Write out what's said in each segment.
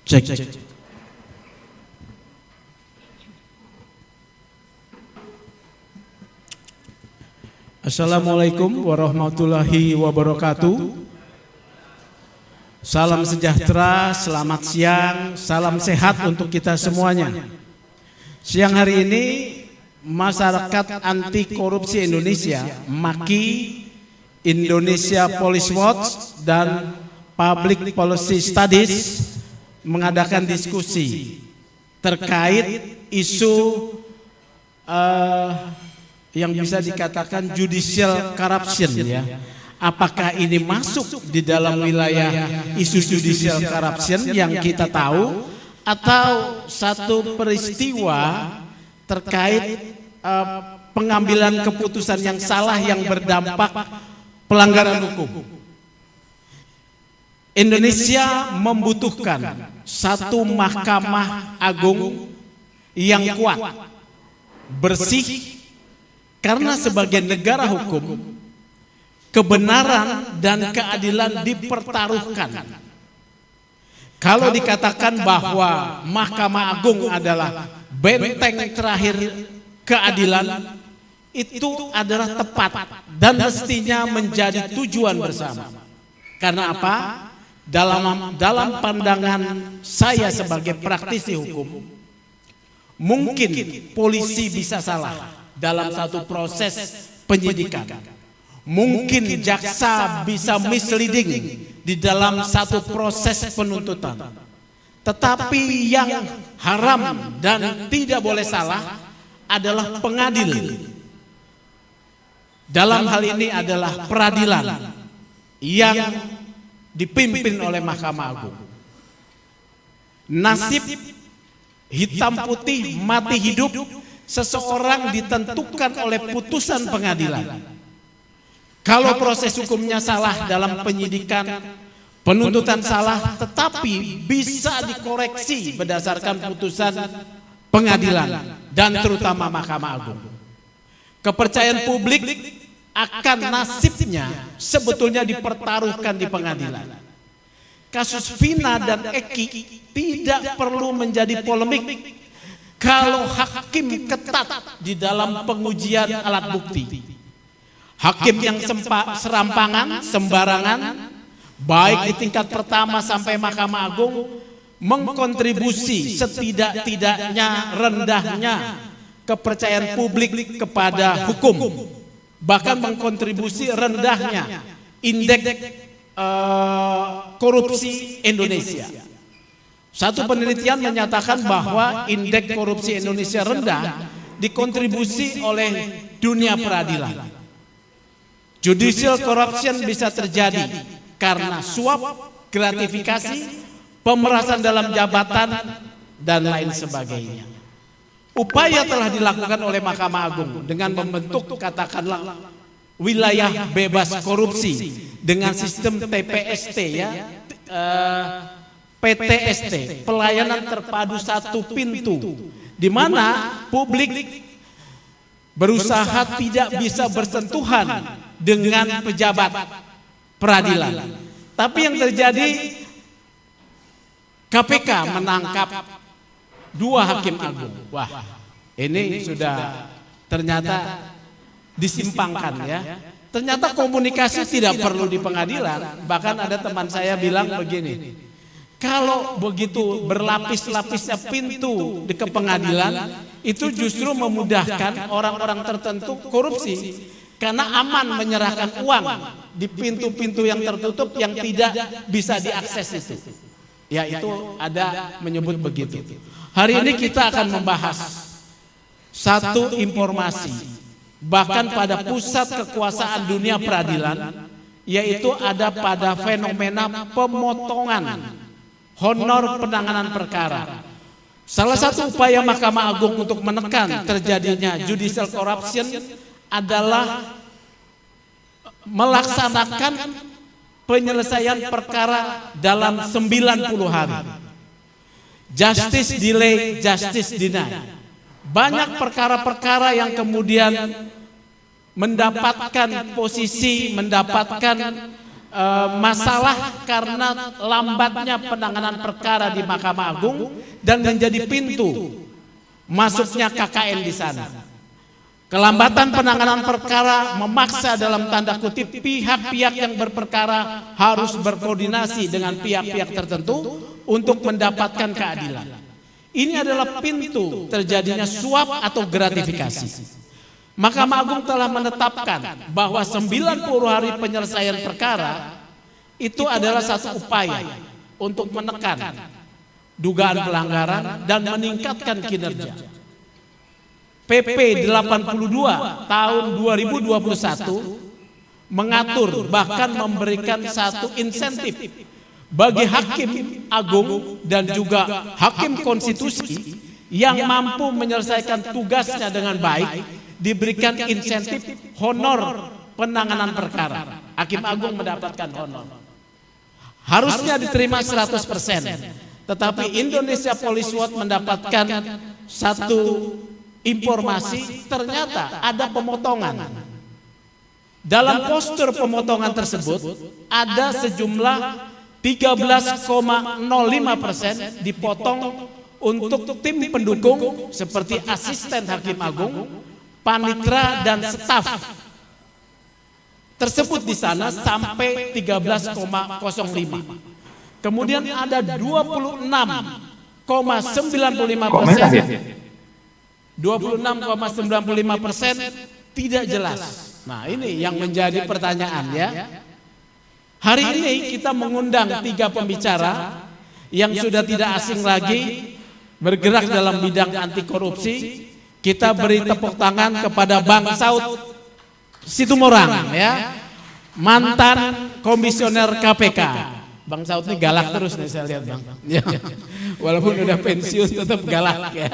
Cek. Assalamualaikum warahmatullahi wabarakatuh. Salam sejahtera, selamat siang, salam sehat untuk kita semuanya. Siang hari ini Masyarakat Anti Korupsi Indonesia, MAKI, Indonesia Police Watch, dan Public Policy Studies mengadakan diskusi terkait isu yang bisa dikatakan judicial corruption, ya. Apakah ini masuk di dalam wilayah isu judicial corruption yang kita tahu, atau satu peristiwa terkait pengambilan keputusan yang salah yang berdampak pelanggaran hukum. Indonesia membutuhkan satu Mahkamah Agung yang kuat, bersih, karena sebagai negara hukum, kebenaran dan keadilan dipertaruhkan. Kalau dikatakan bahwa Mahkamah Agung adalah benteng terakhir keadilan, itu adalah tepat dan mestinya menjadi tujuan bersama. Karena apa? Dalam pandangan saya sebagai praktisi hukum, mungkin polisi bisa salah dalam satu proses penyidikan. Mungkin jaksa bisa misleading di dalam satu proses penuntutan. Tetapi yang haram dan tidak boleh salah adalah pengadil. Dalam hal ini adalah peradilan yang dipimpin oleh Mahkamah Agung. Nasib hitam putih, mati hidup seseorang ditentukan oleh putusan pengadilan. Kalau proses hukumnya salah dalam penyidikan, penuntutan salah, tetapi bisa dikoreksi berdasarkan putusan pengadilan dan terutama Mahkamah Agung. Kepercayaan publik akan nasibnya sebetulnya dipertaruhkan di pengadilan. Kasus Vina dan Eki tidak perlu menjadi polemik kalau hakim ketat di dalam pengujian alat bukti. Hakim yang serampangan, sembarangan, baik di tingkat pertama sampai Mahkamah Agung, mengkontribusi setidak-tidaknya rendahnya kepercayaan publik kepada hukum. Bahkan mengkontribusi rendahnya indeks korupsi Indonesia. Satu penelitian menyatakan bahwa indeks korupsi Indonesia rendah dikontribusi oleh dunia peradilan. Judicial corruption bisa terjadi karena suap, gratifikasi, pemerasan dalam jabatan, dan lain sebagainya. Upaya telah dilakukan oleh Mahkamah Agung dengan membentuk katakanlah wilayah bebas korupsi dengan sistem TPST, ya, PTST, pelayanan terpadu satu pintu, di mana publik berusaha tidak bisa bersentuhan dengan pejabat peradilan. Tapi yang terjadi, KPK menangkap 2 hakim agung. Wah, ini sudah ternyata disimpangkan, ya. Ternyata komunikasi tidak perlu di pengadilan. Bahkan ada teman saya bilang begini, kalau begitu berlapis-lapisnya pintu di ke pengadilan, itu justru memudahkan orang-orang tertentu korupsi, karena aman menyerahkan uang di pintu-pintu yang tertutup yang tidak bisa diakses itu. Ya, itu ada menyebut begitu. Hari ini kita akan membahas satu informasi, bahkan pada pusat kekuasaan dunia peradilan, yaitu ada pada fenomena pemotongan honor penanganan perkara. Salah satu upaya Mahkamah Agung untuk menekan terjadinya judicial corruption adalah melaksanakan penyelesaian perkara dalam 90 hari. Justice delay, justice deny. Banyak perkara-perkara yang kemudian mendapatkan posisi, mendapatkan masalah karena lambatnya penanganan perkara di Mahkamah Agung dan menjadi pintu masuknya KKN di sana. Kelambatan penanganan perkara memaksa dalam tanda kutip pihak-pihak yang berperkara harus berkoordinasi dengan pihak-pihak tertentu untuk mendapatkan keadilan. Ini adalah pintu terjadinya suap atau gratifikasi. Mahkamah Agung telah menetapkan bahwa 90 hari penyelesaian perkara itu adalah satu upaya untuk menekan dugaan pelanggaran dan meningkatkan kinerja. PP 82 tahun 2021 mengatur bahkan memberikan satu insentif bagi hakim agung dan juga hakim konstitusi yang mampu menyelesaikan tugasnya dengan baik diberikan insentif honor penanganan perkara. Hakim agung mendapatkan honor. Harusnya diterima 100%. Tetapi Indonesia Police Watch mendapatkan satu informasi ternyata ada pemotongan. Dalam postur pemotongan tersebut ada sejumlah 13,05% dipotong untuk tim pendukung seperti asisten hakim agung, panitra dan staf tersebut di sana sampai 13,05. Kemudian ada 26,95% tidak jelas. Nah, ini yang menjadi pertanyaan ya. Hari ini kita mengundang 3 pembicara yang sudah tidak asing lagi bergerak dalam bidang anti korupsi. Kita beri tepuk tangan kepada Bang Saud Situmorang ya, mantan komisioner KPK. Bang Saud ini galak terus nih saya lihat Bang. Ya. Walaupun udah pensiun tetap galak ya.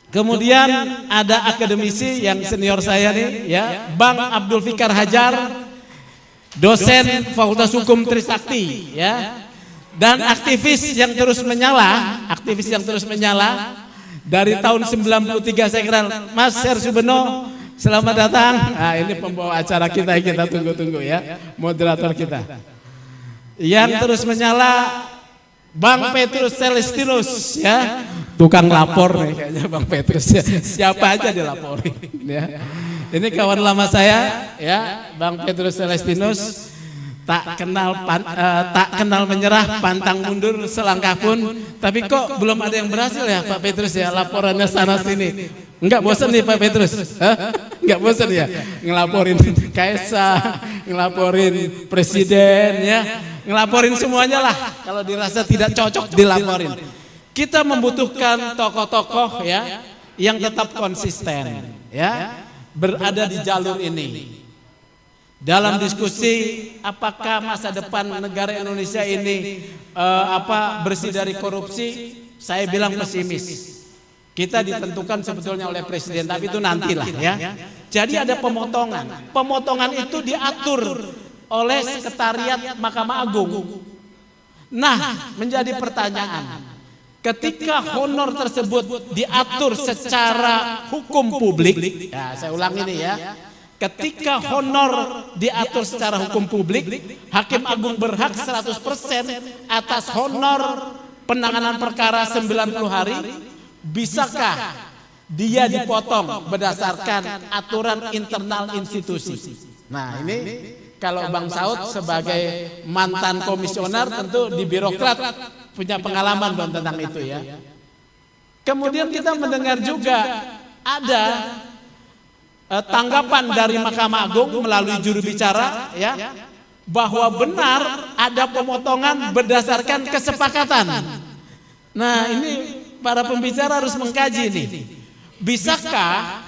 Kemudian ada akademisi yang senior saya nih ya, Bang Abdul Fikar Hajar, dosen Fakultas Hukum Trisakti ya. Dan aktivis yang terus menyala, dari tahun 93 saya kenal Mas Hersubeno, selamat datang. Nah, ini pembawa acara kita yang kita tunggu-tunggu ya, moderator kita. Yang terus menyala Bang Petrus Celestinus ya, tukang lapor nih kayaknya Bang Petrus ya. Siapa aja dilaporin ya. Ini kawan lama saya ya, Bang Petrus Celestinus. Tak kenal menyerah, pantang mundur selangkah pun. Tapi kok belum ada yang berhasil ya Pak Petrus ya, laporannya sana sini. Enggak bosan nih Pak Petrus? Enggak bosan ya ngelaporin Kaisar, ngelaporin presiden ya, ngelaporin semuanya lah. Kalau dirasa tidak cocok dilaporin. Kita membutuhkan tokoh-tokoh ya yang tetap konsisten ya, berada di jalur ini. Dalam diskusi apakah masa depan negara Indonesia ini bersih dari korupsi, saya bilang pesimis. Kita ditentukan sebetulnya oleh presiden, tapi itu nantilah ya. Jadi ada pemotongan. Pemotongan itu diatur oleh Sekretariat Mahkamah Agung. Nah, menjadi pertanyaan, ketika honor tersebut diatur secara hukum publik, ya saya ulang ini ya. Ketika honor diatur secara hukum publik, Hakim Agung berhak 100% atas honor penanganan perkara 90 hari. Bisakah dia dipotong berdasarkan aturan internal institusi? Nah, ini kalau Bang Saud sebagai mantan komisioner tentu di birokrat punya pengalaman tentang itu ya. Kemudian kita mendengar juga ada tanggapan dari Mahkamah Agung melalui juru bicara ya, bahwa benar ada pemotongan berdasarkan kesepakatan. Nah, ini para pembicara harus mengkaji nih. Bisakah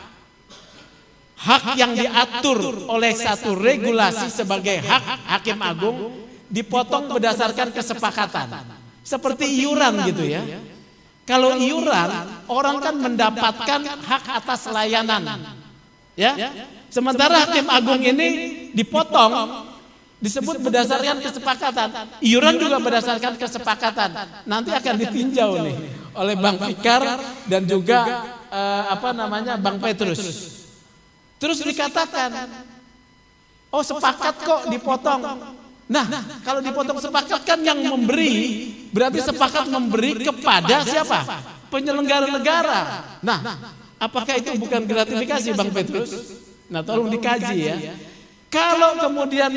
hak yang diatur oleh satu regulasi sebagai hak Hakim Agung dipotong berdasarkan kesepakatan? Seperti iuran gitu ya. Kalau iuran, orang kan mendapatkan hak atas layanan. Ya, sementara Hakim Agung ini dipotong disebut berdasarkan kesepakatan. Iuran juga berdasarkan kesepakatan. Nanti akan ditinjau nih oleh Bang Fikar dan juga Bang Petrus. Terus dikatakan Oh sepakat kok dipotong. Nah kalau dipotong sepakat kan yang memberi berarti sepakat memberi kepada siapa? Penyelenggara negara. Nah apakah itu bukan gratifikasi Bang Petrus? Nah tolong dikaji ya. Kalau kemudian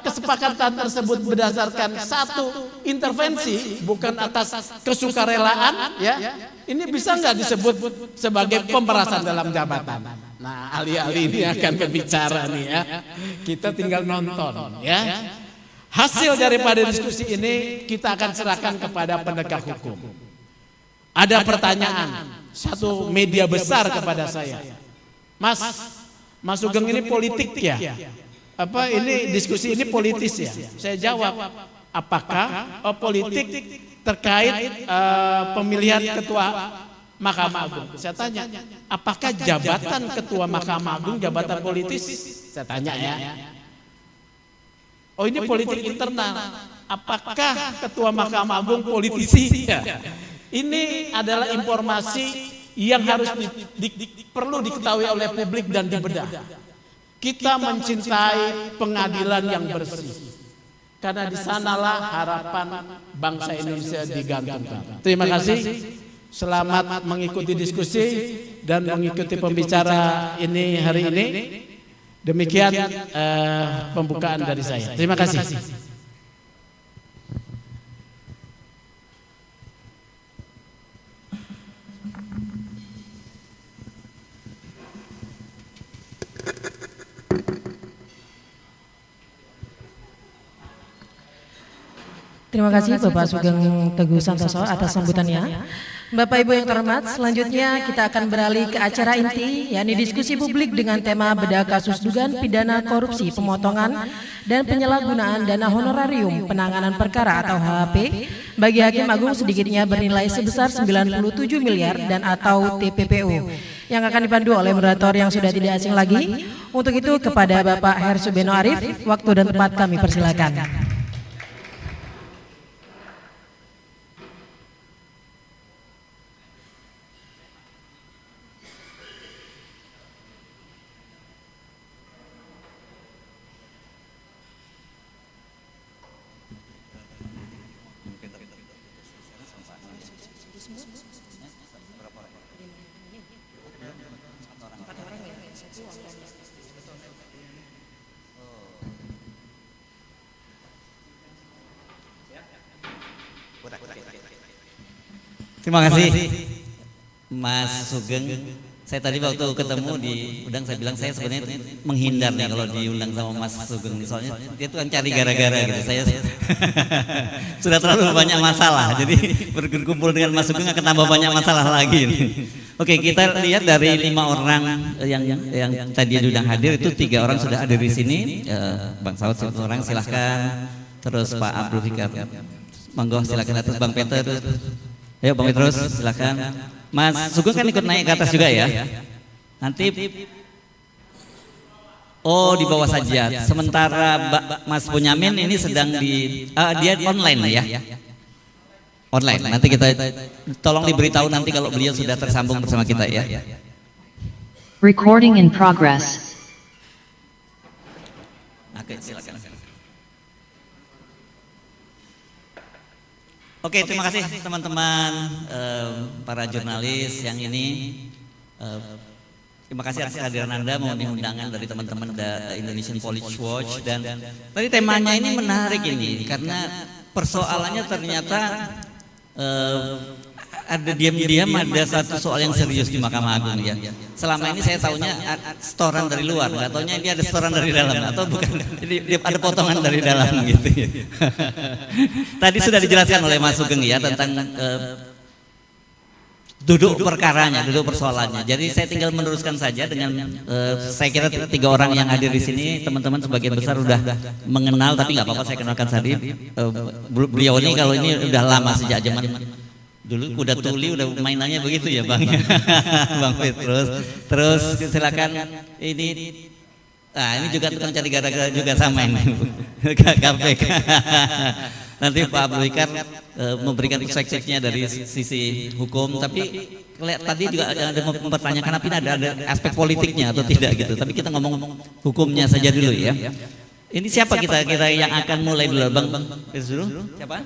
kesepakatan tersebut berdasarkan satu intervensi bukan atas kesukarelaan ya, ini bisa nggak disebut sebagai pemerasan dalam jabatan? Nah ahli-ahli ini akan berbicara nih ya, kita tinggal nonton ya. Hasil daripada diskusi ini kita akan serahkan kepada penegak hukum. Ada pertanyaan satu media besar kepada saya, Mas Sugeng ini politik ya? Ini diskusi ini politis ya? Saya jawab, apakah politik terkait pemilihan ketua Mahkamah Agung? Saya tanya, apakah jabatan ketua Mahkamah Agung jabatan politis? Saya tanya ya. Oh ini politik internal. Apakah ketua Mahkamah Agung politisi? Ya. Ini adalah informasi yang harus perlu diketahui oleh publik dan dibedah. Kita mencintai pengadilan yang bersih, karena di sanalah harapan bangsa Indonesia digantungkan. Terima kasih. Selamat mengikuti diskusi dan mengikuti pembicara ini hari ini. Demikian pembukaan dari saya. Terima kasih. Terima kasih Bapak Sugeng Teguh Santoso atas sambutannya. Bapak Ibu yang terhormat, selanjutnya kita akan beralih ke acara inti, yakni diskusi publik dengan tema bedah kasus dugaan pidana korupsi, pemotongan dan penyalahgunaan dana honorarium penanganan perkara atau HHP bagi Hakim Agung sedikitnya bernilai sebesar 97 miliar dan atau TPPU yang akan dipandu oleh moderator yang sudah tidak asing lagi. Untuk itu kepada Bapak Hersubeno Arif, waktu dan tempat kami persilakan. Terima kasih Mas Sugeng. Saya tadi waktu ketemu diundang saya bilang saya sebenarnya menghindar nih kalau diundang sama Mas Sugeng, soalnya dia tuh kan cari gara-gara gitu. Saya sudah terlalu banyak masalah, jadi berkumpul dengan Mas Sugeng akan tambah banyak masalah lagi. Oke, kita lihat dari 5 orang yang tadi diundang hadir itu 3 orang sudah ada di sini. Bang Saud 1 orang, silahkan. Terus Pak Abdul Fikar, monggo silakan. Atas Bang Peter. Ayo Bang Petrus, silakan. Mas Sugeng kan ikut naik ke atas juga ya. Nanti di bawah saja. Sementara Mas Bonyamin ini sedang dia online ya. Online. Nanti kita tolong diberitahu nanti kalau beliau sudah tersambung bersama kita ya. Recording in progress. Oke, silakan. Oke, terima kasih teman-teman para jurnalis yang ini. Terima kasih atas kehadiran Anda memenuhi undangan dari teman-teman Indonesian Police Watch. Dan tadi temanya ini menarik ini karena persoalannya ternyata ada diam-diam ada satu soal yang serius di Mahkamah Agung ya. Selama ini saya tahunya setoran dari luar, nggak tahunya ini ada setoran dari dalam atau bukan? Jadi ada potongan dari dalam gitu. Tadi sudah dijelaskan oleh Mas Sugeng ya tentang duduk perkaranya, duduk persoalannya. Jadi saya tinggal meneruskan saja dengan saya kira 3 orang yang hadir di sini, teman-teman sebagian besar sudah mengenal, tapi nggak apa-apa saya kenalkan tadi. Beliau ini kalau ini udah lama sejak zaman dulu kuda tuli udah mainannya begitu ya Bang. Bang Petrus. Terus silakan ini. Nah ini juga tukang cari gara-gara juga sama ini. KPK. Nanti Pak Abdul Fikar memberikan perspektifnya dari sisi hukum, tapi tadi juga ada mempertanyakan kenapa ini ada aspek politiknya atau tidak gitu. Tapi kita ngomong hukumnya saja dulu ya. Ini siapa kita yang akan mulai dulu, Bang? Siapa?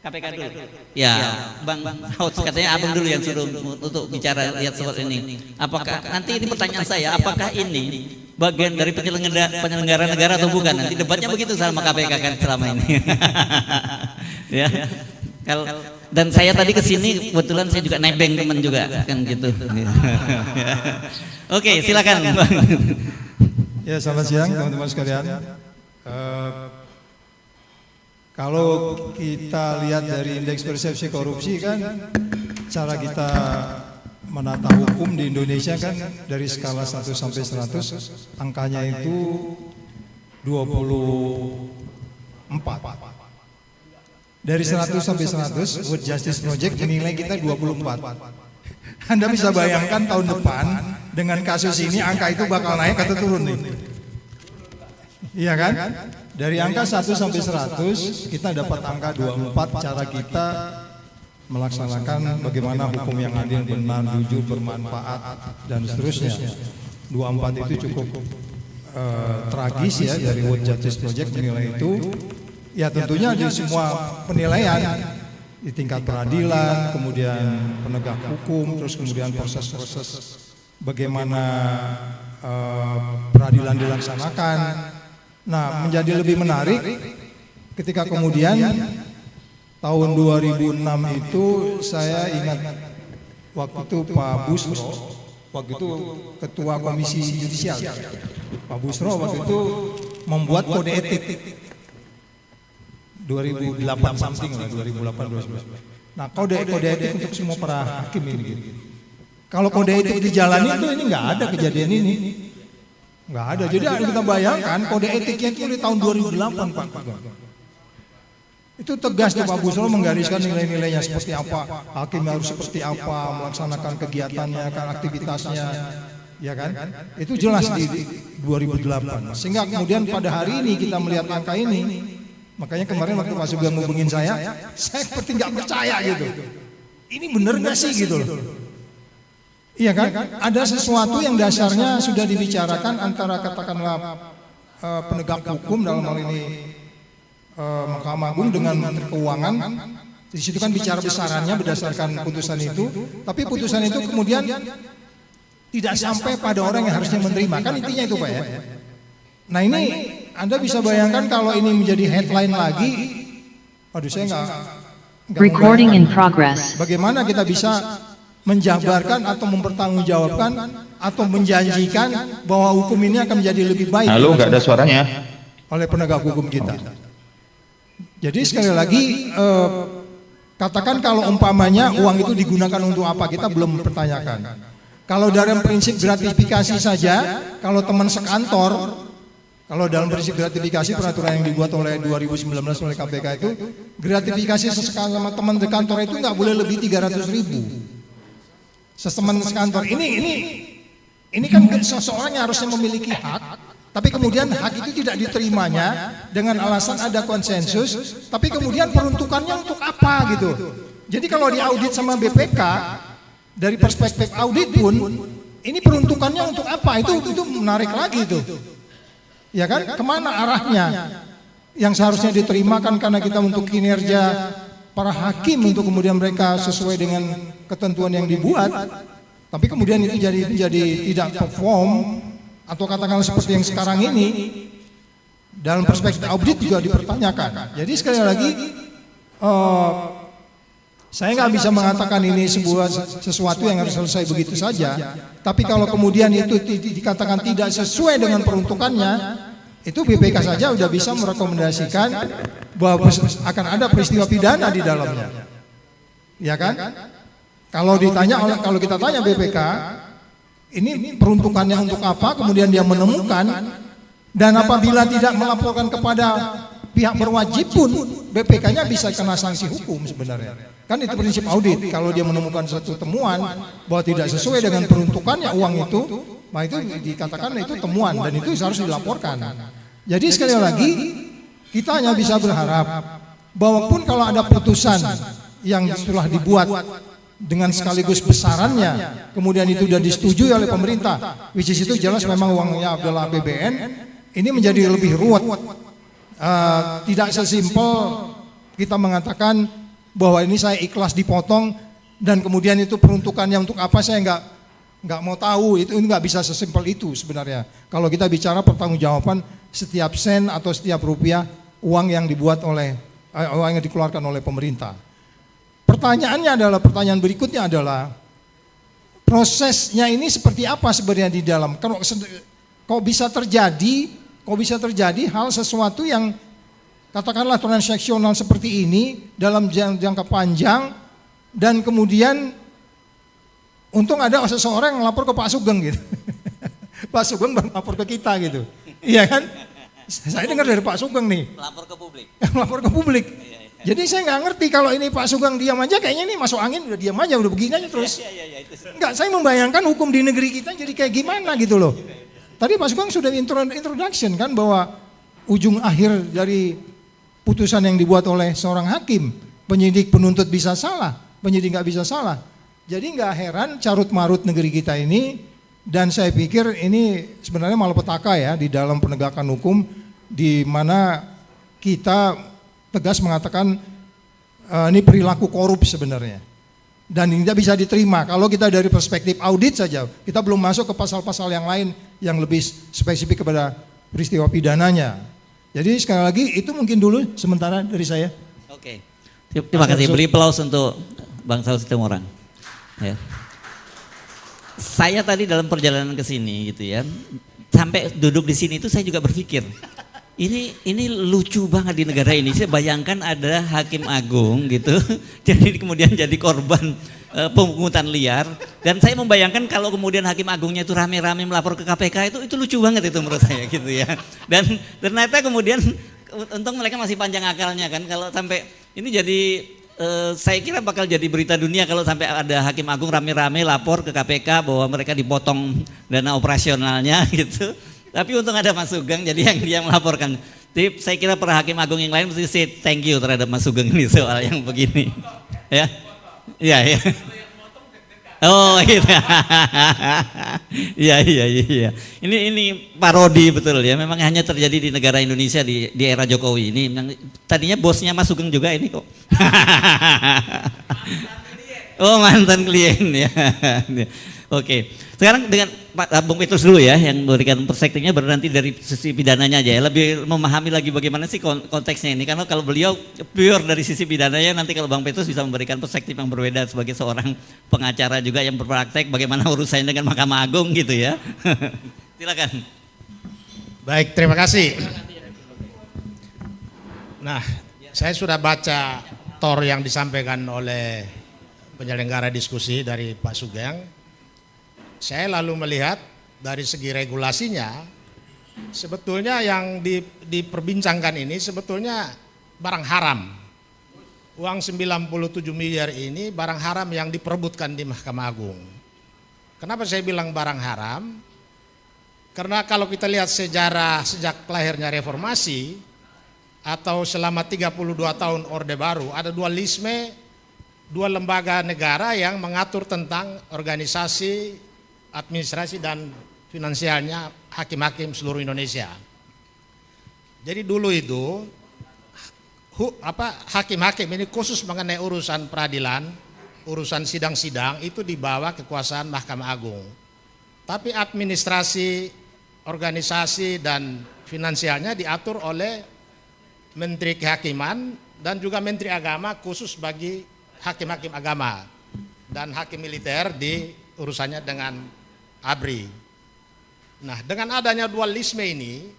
KPK dulu. Ya, Bang Haut katanya abang dulu yang suruh untuk bicara lihat soal ini. Apakah nanti ini pertanyaan saya, apakah ini bagian dari penyelenggara negara atau bukan? Nanti debatnya begitu sama KPK kan selama ini. Ya. Dan saya tadi kesini kebetulan saya juga nebeng teman juga kan gitu. Oke, silakan Bang. Ya, selamat siang teman-teman sekalian. Kalau kita lihat dari indeks persepsi korupsi kan, cara kita menata hukum di Indonesia kan dari skala 1 sampai 100, angkanya itu 24. Dari 100 sampai 100, World Justice Project menilai kita 24. Anda bisa bayangkan tahun depan dengan kasus ini angka itu bakal naik atau turun nih? Iya kan? Dari angka 1 sampai 100 kita dapat angka 24, cara kita melaksanakan bagaimana hukum yang adil, benar, jujur, bermanfaat dan seterusnya. 24 itu cukup tragis ya, dari World Justice Project menilai itu. Ya tentunya di semua penilaian, di tingkat peradilan, kemudian penegak hukum, terus kemudian proses-proses bagaimana peradilan dilaksanakan. Nah, menjadi lebih menarik ketika kemudian tahun 2006 itu saya ingat waktu itu Pak Busro, waktu itu Ketua Komisi Yudisial, Pak Busro waktu itu membuat kode etik 2008 something lah, 2008 2009. Nah, kode etik untuk semua para hakim ini. Kalau kode etik dijalani itu ini nggak ada kejadian ini. Nggak ada. Jadi kita bayangkan kode etiknya itu di tahun 2008 Pak. Itu tegas tuh Pak Busro menggariskan nilai-nilainya seperti apa, hakim harus seperti apa, melaksanakan kegiatannya, kan aktivitasnya, ya kan? Itu jelas di 2008. Sehingga kemudian pada hari ini kita melihat angka ini, makanya kemarin waktu Pak Sugeng ngubungin saya seperti nggak percaya gitu. Ini bener nggak sih gitu loh? Iya kan? Ada sesuatu yang dasarnya sudah dibicarakan antara katakanlah penegak hukum dalam hal ini Mahkamah Agung dengan Menteri Keuangan. Di situ kan bicara besarannya berdasarkan putusan itu, tapi putusan itu kemudian tidak sampai pada orang yang harusnya menerima. Kan intinya itu Pak ya. Nah ini Anda bisa bayangkan kalau ini menjadi headline lagi, waduh saya nggak Recording in progress. Bagaimana kita bisa menjabarkan atau mempertanggungjawabkan atau menjanjikan bahwa hukum ini akan menjadi lebih baik. Halo, nggak ada suaranya. Oleh penegak hukum kita. Jadi sekali lagi katakan kalau umpamanya uang itu digunakan untuk apa, kita belum mempertanyakan. Kalau dalam prinsip gratifikasi saja, kalau teman sekantor, kalau dalam prinsip gratifikasi peraturan yang dibuat oleh 2019 oleh KPK itu, gratifikasi sesekali sama teman sekantor itu nggak boleh lebih 300.000. Seseman sekantor ini kan seseorang yang harusnya memiliki hak, tapi kemudian hak itu tidak diterimanya dengan alasan ada konsensus, tapi kemudian peruntukannya untuk apa gitu. Jadi kalau diaudit sama BPK dari perspektif audit pun ini peruntukannya untuk apa, itu menarik lagi itu. Ya kan, kemana arahnya yang seharusnya diterima kan karena kita untuk kinerja para hakim untuk kemudian mereka sesuai dengan ketentuan yang dibuat, tapi kemudian itu jadi tidak perform atau katakanlah seperti yang sekarang ini dalam perspektif audit juga dipertanyakan. Jadi sekali lagi saya nggak bisa mengatakan ini sesuatu yang harus selesai begitu saja, tapi kalau kemudian itu dikatakan tidak sesuai dengan peruntukannya, itu BPK saja sudah bisa merekomendasikan bahwa akan ada peristiwa pidana di dalamnya, ya kan? Kalau kita tanya BPK, ini peruntukannya untuk apa? Kemudian dia menemukan, dan apabila tidak melaporkan kepada pihak berwajib pun, BPK-nya bisa kena sanksi hukum sebenarnya. Kan itu prinsip audit. Kalau dia menemukan satu temuan bahwa tidak sesuai dengan peruntukannya uang itu, nah itu dikatakan itu temuan dan itu harus dilaporkan. Jadi sekali lagi kita hanya bisa berharap bahwa pun kalau ada putusan yang setelah dibuat dengan sekaligus besarannya, kemudian itu sudah disetujui oleh pemerintah, which is itu jelas memang uangnya adalah APBN, ini menjadi lebih ruwet. Tidak sesimpel kita mengatakan bahwa ini saya ikhlas dipotong dan kemudian itu peruntukannya untuk apa saya nggak mau tahu, itu nggak bisa sesimpel itu sebenarnya. Kalau kita bicara pertanggungjawaban setiap sen atau setiap rupiah uang yang dikeluarkan oleh pemerintah. Pertanyaan berikutnya adalah prosesnya ini seperti apa sebenarnya di dalam? Kok bisa terjadi hal sesuatu yang katakanlah transaksional seperti ini dalam jangka panjang dan kemudian untung ada seseorang yang lapor ke Pak Sugeng gitu. Pak Sugeng lapor ke kita gitu. Iya kan? Saya dengar dari Pak Sugeng nih. Lapor ke publik. Lapor ke publik. Jadi saya nggak ngerti kalau ini Pak Sugeng diam aja, kayaknya ini masuk angin udah diam aja, udah begini aja terus. Enggak, saya membayangkan hukum di negeri kita jadi kayak gimana gitu loh. Tadi Pak Sugeng sudah introduction kan bahwa ujung akhir dari putusan yang dibuat oleh seorang hakim, penyidik penuntut bisa salah, penyidik nggak bisa salah. Jadi nggak heran carut marut negeri kita ini, dan saya pikir ini sebenarnya malapetaka ya di dalam penegakan hukum, di mana kita tegas mengatakan ini perilaku korup sebenarnya. Dan ini tidak bisa diterima kalau kita dari perspektif audit saja. Kita belum masuk ke pasal-pasal yang lain yang lebih spesifik kepada peristiwa pidananya. Jadi sekali lagi itu mungkin dulu sementara dari saya. Oke. Terima kasih. Beri aplaus untuk Bang Saud Situmorang. Ya. Saya tadi dalam perjalanan ke sini gitu ya, sampai duduk di sini itu saya juga berpikir, ini lucu banget di negara ini. Saya bayangkan ada hakim agung gitu, jadi kemudian jadi korban pungutan liar. Dan saya membayangkan kalau kemudian hakim agungnya itu rame-rame melapor ke KPK, itu lucu banget itu menurut saya gitu ya. Dan ternyata kemudian untung mereka masih panjang akalnya kan, kalau sampai ini jadi saya kira bakal jadi berita dunia kalau sampai ada hakim agung rame-rame lapor ke KPK bahwa mereka dipotong dana operasionalnya gitu. Tapi untung ada Mas Sugeng, jadi yang dia melaporkan. Jadi saya kira para hakim agung yang lain mesti say thank you terhadap Mas Sugeng ini soal yang begini. Ya, iya. Oh gitu. Iya. Ini parodi betul ya. Memang hanya terjadi di negara Indonesia di era Jokowi ini. Tadinya bosnya Mas Sugeng juga ini kok. Oh mantan klien ya. Oke. Sekarang dengan Pak Bung Petrus dulu ya yang memberikan perspektifnya, baru nanti dari sisi pidananya aja ya, lebih memahami lagi bagaimana sih konteksnya ini, karena kalau beliau pure dari sisi pidananya, nanti kalau Bang Petrus bisa memberikan perspektif yang berbeda sebagai seorang pengacara juga yang berpraktek bagaimana urusannya dengan Mahkamah Agung gitu ya. Silakan. Baik, terima kasih. Nah, saya sudah baca tor yang disampaikan oleh penyelenggara diskusi dari Pak Sugeng. Saya lalu melihat dari segi regulasinya, sebetulnya yang diperbincangkan ini sebetulnya barang haram. Uang 97 miliar ini barang haram yang diperebutkan di Mahkamah Agung. Kenapa saya bilang barang haram? Karena kalau kita lihat sejarah sejak lahirnya reformasi atau selama 32 tahun Orde Baru, ada dualisme dua lembaga negara yang mengatur tentang organisasi, administrasi dan finansialnya hakim-hakim seluruh Indonesia. Jadi dulu itu hakim-hakim ini khusus mengenai urusan peradilan, urusan sidang-sidang itu di bawah kekuasaan Mahkamah Agung. Tapi administrasi, organisasi dan finansialnya diatur oleh Menteri Kehakiman dan juga Menteri Agama khusus bagi hakim-hakim agama, dan hakim militer di urusannya dengan ABRI. Nah, dengan adanya dualisme ini,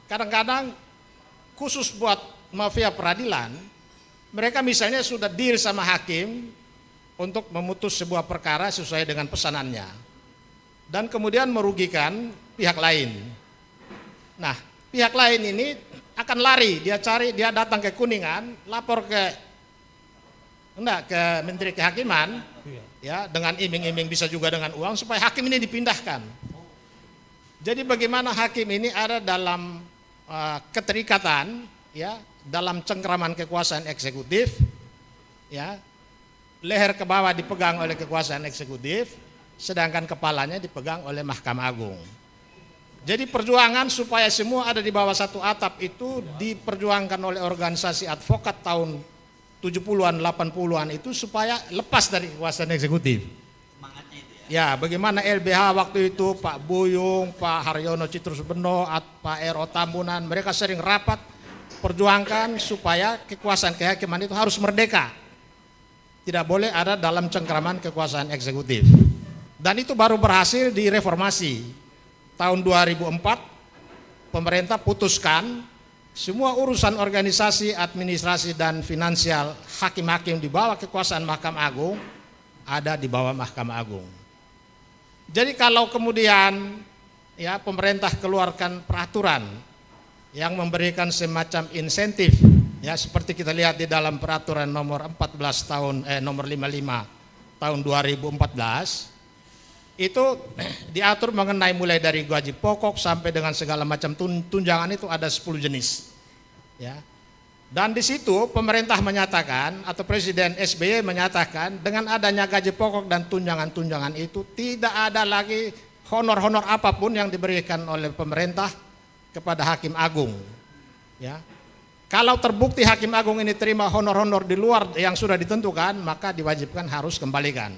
kadang-kadang khusus buat mafia peradilan, mereka misalnya sudah deal sama hakim untuk memutus sebuah perkara sesuai dengan pesanannya, dan kemudian merugikan pihak lain. Nah, pihak lain ini akan lari, dia datang ke Kuningan, lapor ke Menteri Kehakiman, ya, dengan iming-iming, bisa juga dengan uang supaya hakim ini dipindahkan. Jadi bagaimana hakim ini ada dalam keterikatan, ya, dalam cengkraman kekuasaan eksekutif, ya, leher ke bawah dipegang oleh kekuasaan eksekutif, sedangkan kepalanya dipegang oleh Mahkamah Agung. Jadi perjuangan supaya semua ada di bawah satu atap itu diperjuangkan oleh organisasi advokat tahun 70-an, 80-an itu supaya lepas dari kekuasaan eksekutif. Ya, bagaimana LBH waktu itu, Pak Buyung, Pak Haryono Citrusbeno, Pak R.O. Tambunan, mereka sering rapat perjuangkan supaya kekuasaan kehakiman itu harus merdeka. Tidak boleh ada dalam cengkraman kekuasaan eksekutif. Dan itu baru berhasil direformasi. Tahun 2004 pemerintah putuskan semua urusan organisasi, administrasi dan finansial hakim-hakim di bawah kekuasaan Mahkamah Agung ada di bawah Mahkamah Agung. Jadi kalau kemudian ya pemerintah keluarkan peraturan yang memberikan semacam insentif ya seperti kita lihat di dalam peraturan nomor 55 tahun 2014 itu diatur mengenai mulai dari gaji pokok sampai dengan segala macam tunjangan itu ada 10 jenis. Ya. Dan di situ pemerintah menyatakan atau Presiden SBY menyatakan dengan adanya gaji pokok dan tunjangan-tunjangan itu tidak ada lagi honor-honor apapun yang diberikan oleh pemerintah kepada Hakim Agung. Ya. Kalau terbukti Hakim Agung ini terima honor-honor di luar yang sudah ditentukan, maka diwajibkan harus kembalikan.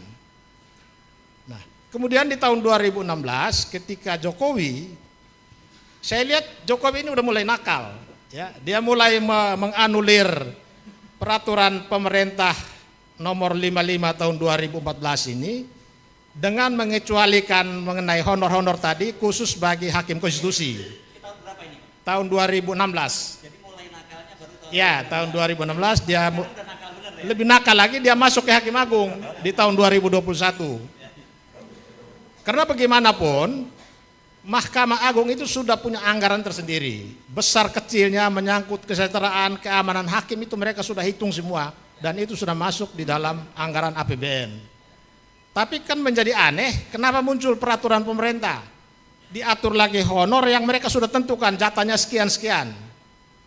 Kemudian di tahun 2016 ketika Jokowi, saya lihat Jokowi ini udah mulai nakal, ya. Dia mulai menganulir peraturan pemerintah nomor 55 tahun 2014 ini dengan mengecualikan mengenai honor-honor tadi khusus bagi hakim konstitusi. Tahun berapa ini? Tahun 2016. Jadi mulai nakalnya baru tahun. Ya, tahun 2016 dia lebih nakal lagi, dia masuk ke Hakim Agung di tahun 2021. Karena bagaimanapun Mahkamah Agung itu sudah punya anggaran tersendiri. Besar kecilnya menyangkut kesejahteraan, keamanan hakim itu mereka sudah hitung semua. Dan itu sudah masuk di dalam anggaran APBN. Tapi kan menjadi aneh, kenapa muncul peraturan pemerintah? Diatur lagi honor yang mereka sudah tentukan jatahnya sekian-sekian.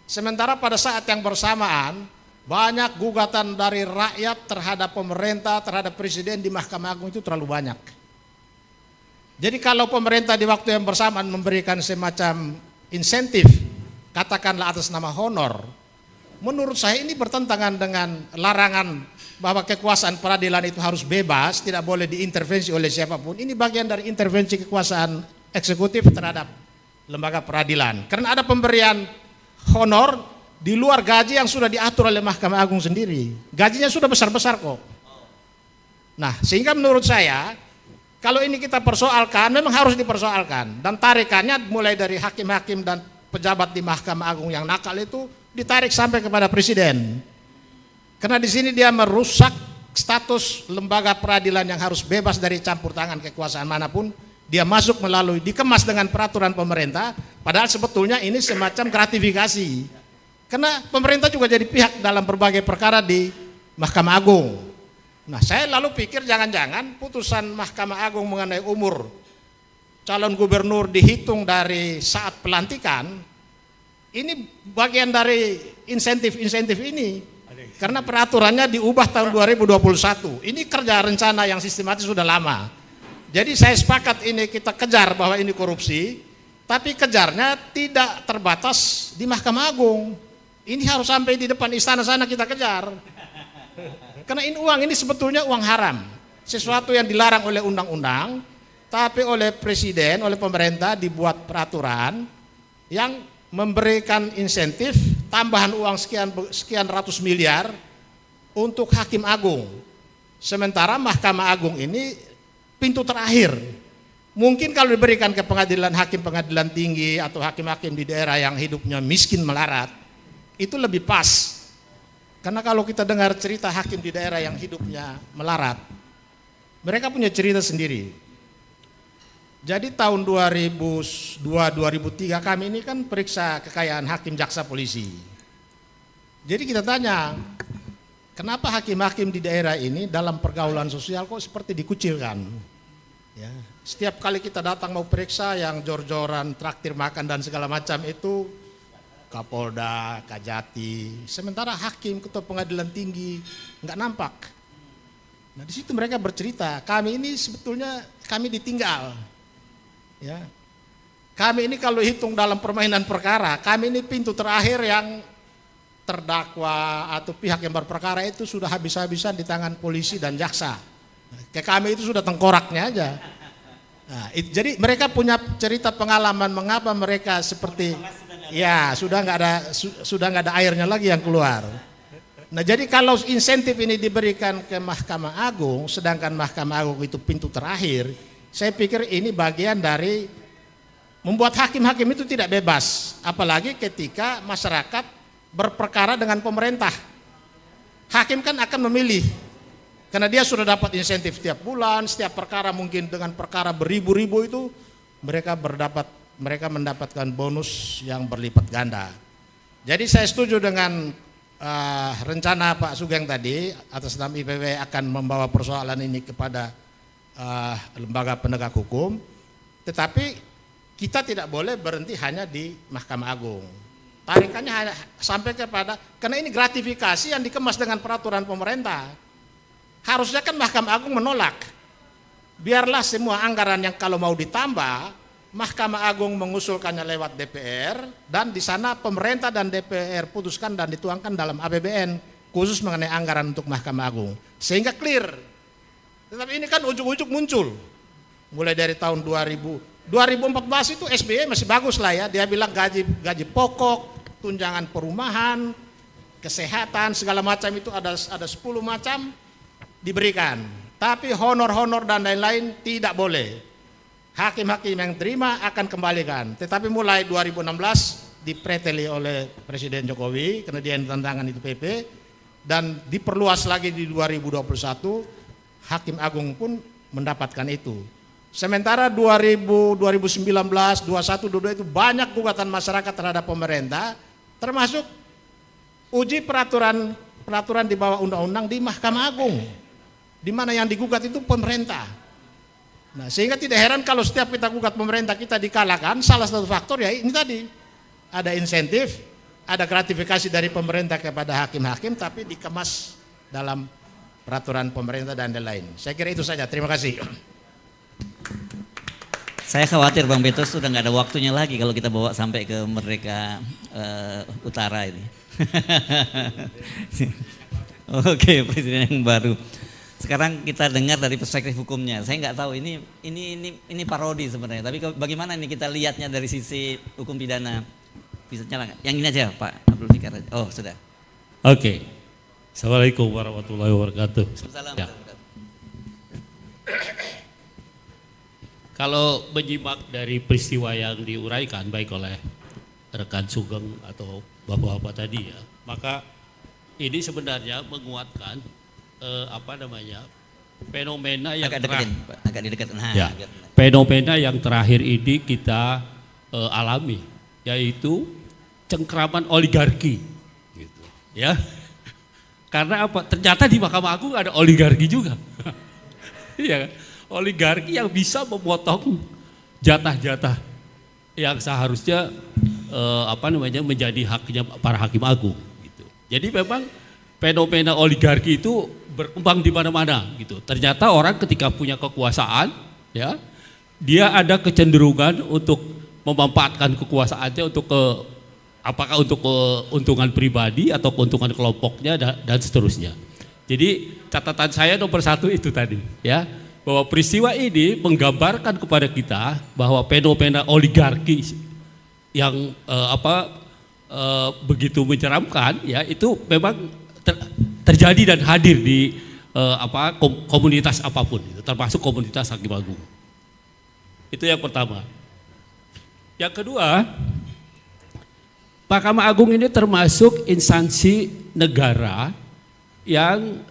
Sementara pada saat yang bersamaan, banyak gugatan dari rakyat terhadap pemerintah, terhadap presiden di Mahkamah Agung itu terlalu banyak. Jadi kalau pemerintah di waktu yang bersamaan memberikan semacam insentif, katakanlah atas nama honor, menurut saya ini bertentangan dengan larangan bahwa kekuasaan peradilan itu harus bebas, tidak boleh diintervensi oleh siapapun. Ini bagian dari intervensi kekuasaan eksekutif terhadap lembaga peradilan. Karena ada pemberian honor di luar gaji yang sudah diatur oleh Mahkamah Agung sendiri. Gajinya sudah besar-besar kok. Nah, sehingga menurut saya kalau ini kita persoalkan, memang harus dipersoalkan. Dan tarikannya mulai dari hakim-hakim dan pejabat di Mahkamah Agung yang nakal itu ditarik sampai kepada presiden. Karena di sini dia merusak status lembaga peradilan yang harus bebas dari campur tangan kekuasaan manapun. Dia masuk melalui, dikemas dengan peraturan pemerintah, padahal sebetulnya ini semacam gratifikasi. Karena pemerintah juga jadi pihak dalam berbagai perkara di Mahkamah Agung. Nah, saya lalu pikir jangan-jangan putusan Mahkamah Agung mengenai umur calon gubernur dihitung dari saat pelantikan, ini bagian dari insentif-insentif ini. Karena peraturannya diubah tahun 2021. Ini kerja rencana yang sistematis sudah lama. Jadi saya sepakat ini kita kejar bahwa ini korupsi, tapi kejarnya tidak terbatas di Mahkamah Agung. Ini harus sampai di depan istana sana kita kejar. Karena ini uang ini sebetulnya uang haram, sesuatu yang dilarang oleh undang-undang, tapi oleh presiden, oleh pemerintah dibuat peraturan yang memberikan insentif tambahan uang sekian ratus miliar untuk Hakim Agung. Sementara Mahkamah Agung ini pintu terakhir. Mungkin kalau diberikan ke pengadilan hakim pengadilan tinggi atau hakim-hakim di daerah yang hidupnya miskin melarat, itu lebih pas. Karena kalau kita dengar cerita hakim di daerah yang hidupnya melarat, mereka punya cerita sendiri. Jadi tahun 2002-2003 kami ini kan periksa kekayaan hakim, jaksa, polisi. Jadi kita tanya, kenapa hakim-hakim di daerah ini dalam pergaulan sosial kok seperti dikucilkan? Ya, setiap kali kita datang mau periksa yang jor-joran, traktir makan dan segala macam itu Kapolda, Kajati, sementara hakim, ketua pengadilan tinggi nggak nampak. Nah, di situ mereka bercerita, kami ini sebetulnya kami ditinggal. Ya. Kami ini kalau hitung dalam permainan perkara, kami ini pintu terakhir yang terdakwa atau pihak yang berperkara itu sudah habis-habisan di tangan polisi dan jaksa. Kayak kami itu sudah tengkoraknya aja. Nah, jadi mereka punya cerita pengalaman mengapa mereka seperti ya sudah nggak ada airnya lagi yang keluar. Nah, jadi kalau insentif ini diberikan ke Mahkamah Agung, sedangkan Mahkamah Agung itu pintu terakhir, saya pikir ini bagian dari membuat hakim-hakim itu tidak bebas, apalagi ketika masyarakat berperkara dengan pemerintah. Hakim kan akan memilih, karena dia sudah dapat insentif setiap bulan, setiap perkara mungkin dengan perkara beribu-ribu itu mereka mendapatkan bonus yang berlipat ganda. Jadi saya setuju dengan rencana Pak Sugeng tadi, atas nama IPW akan membawa persoalan ini kepada lembaga penegak hukum, tetapi kita tidak boleh berhenti hanya di Mahkamah Agung. Tarikannya hanya sampai kepada, karena ini gratifikasi yang dikemas dengan peraturan pemerintah. Harusnya kan Mahkamah Agung menolak. Biarlah semua anggaran yang kalau mau ditambah, Mahkamah Agung mengusulkannya lewat DPR, dan di sana pemerintah dan DPR putuskan dan dituangkan dalam APBN khusus mengenai anggaran untuk Mahkamah Agung, sehingga clear. Tetapi ini kan ujuk-ujuk muncul mulai dari tahun 2014 itu SBY masih bagus lah ya, dia bilang gaji pokok, tunjangan perumahan, kesehatan, segala macam itu ada 10 macam diberikan. Tapi honor-honor dan lain-lain tidak boleh. Hakim-hakim yang terima akan kembalikan. Tetapi mulai 2016 dipreteli oleh Presiden Jokowi karena dia yang tantangan itu PP, dan diperluas lagi di 2021, Hakim Agung pun mendapatkan itu. Sementara 2019, 21, 22 itu banyak gugatan masyarakat terhadap pemerintah, termasuk uji peraturan di bawah undang-undang di Mahkamah Agung, di mana yang digugat itu pemerintah. Nah, sehingga tidak heran kalau setiap kita gugat pemerintah kita dikalahkan. Salah satu faktor ya ini tadi, ada insentif, ada gratifikasi dari pemerintah kepada hakim-hakim, tapi dikemas dalam peraturan pemerintah dan lain-lain. Saya kira itu saja. Terima kasih. Saya khawatir Bang Betos sudah nggak ada waktunya lagi kalau kita bawa sampai ke Merdeka Utara ini. Oke, Presiden yang baru. Sekarang kita dengar dari perspektif hukumnya. Saya nggak tahu ini parodi sebenarnya. Tapi bagaimana ini kita lihatnya dari sisi hukum pidana? Bisa nyala nggak? Yang ini aja Pak Abdul Fikar. Oh sudah. Oke. Assalamualaikum warahmatullahi wabarakatuh. Assalamualaikum. Ya. Kalau menyimak dari peristiwa yang diuraikan baik oleh rekan Sugeng atau bapak-bapak tadi ya, maka ini sebenarnya menguatkan fenomena yang fenomena yang terakhir ini kita alami, yaitu cengkraman oligarki, gitu, ya. Karena apa? Ternyata di Mahkamah Agung ada oligarki juga, iya kan? Oligarki yang bisa memotong jatah-jatah yang seharusnya menjadi haknya para hakim agung gitu. Jadi memang fenomena oligarki itu berkembang di mana-mana gitu. Ternyata orang ketika punya kekuasaan ya, dia ada kecenderungan untuk memanfaatkan kekuasaannya untuk apakah untuk keuntungan pribadi atau keuntungan kelompoknya dan seterusnya. Jadi catatan saya nomor 1 itu tadi ya, bahwa peristiwa ini menggambarkan kepada kita bahwa fenomena oligarki yang begitu menyeramkan ya, itu memang terjadi dan hadir di komunitas apapun, termasuk komunitas hakim agung. Itu yang pertama. Yang kedua, Mahkamah Agung ini termasuk instansi negara yang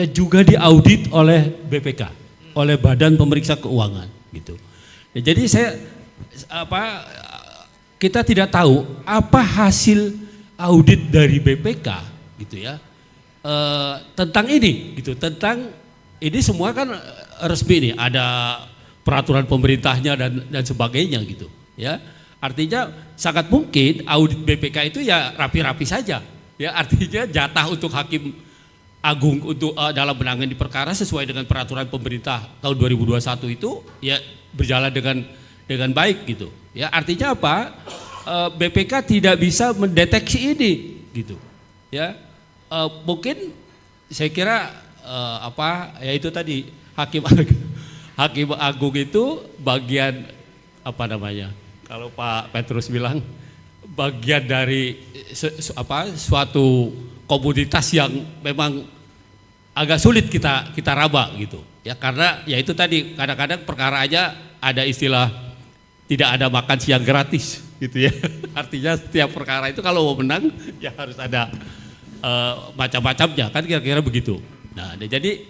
juga diaudit oleh BPK, oleh Badan Pemeriksa Keuangan gitu. Ya, jadi kita tidak tahu apa hasil audit dari BPK gitu ya, tentang ini gitu, tentang ini semua kan resmi nih, ada peraturan pemerintahnya dan sebagainya gitu ya. Artinya sangat mungkin audit BPK itu ya rapi-rapi saja. Ya, artinya jatah untuk hakim Agung untuk dalam menangani perkara sesuai dengan peraturan pemerintah tahun 2021 itu ya berjalan dengan baik gitu. Ya artinya apa? BPK tidak bisa mendeteksi ini gitu. Ya mungkin saya kira ya itu tadi Hakim Agung itu bagian apa namanya? Kalau Pak Petrus bilang bagian dari suatu komoditas yang memang agak sulit kita raba gitu ya, karena ya itu tadi kadang-kadang perkara aja ada istilah tidak ada makan siang gratis gitu ya. Artinya setiap perkara itu kalau mau menang ya harus ada macam-macamnya kan, kira-kira begitu. Nah jadi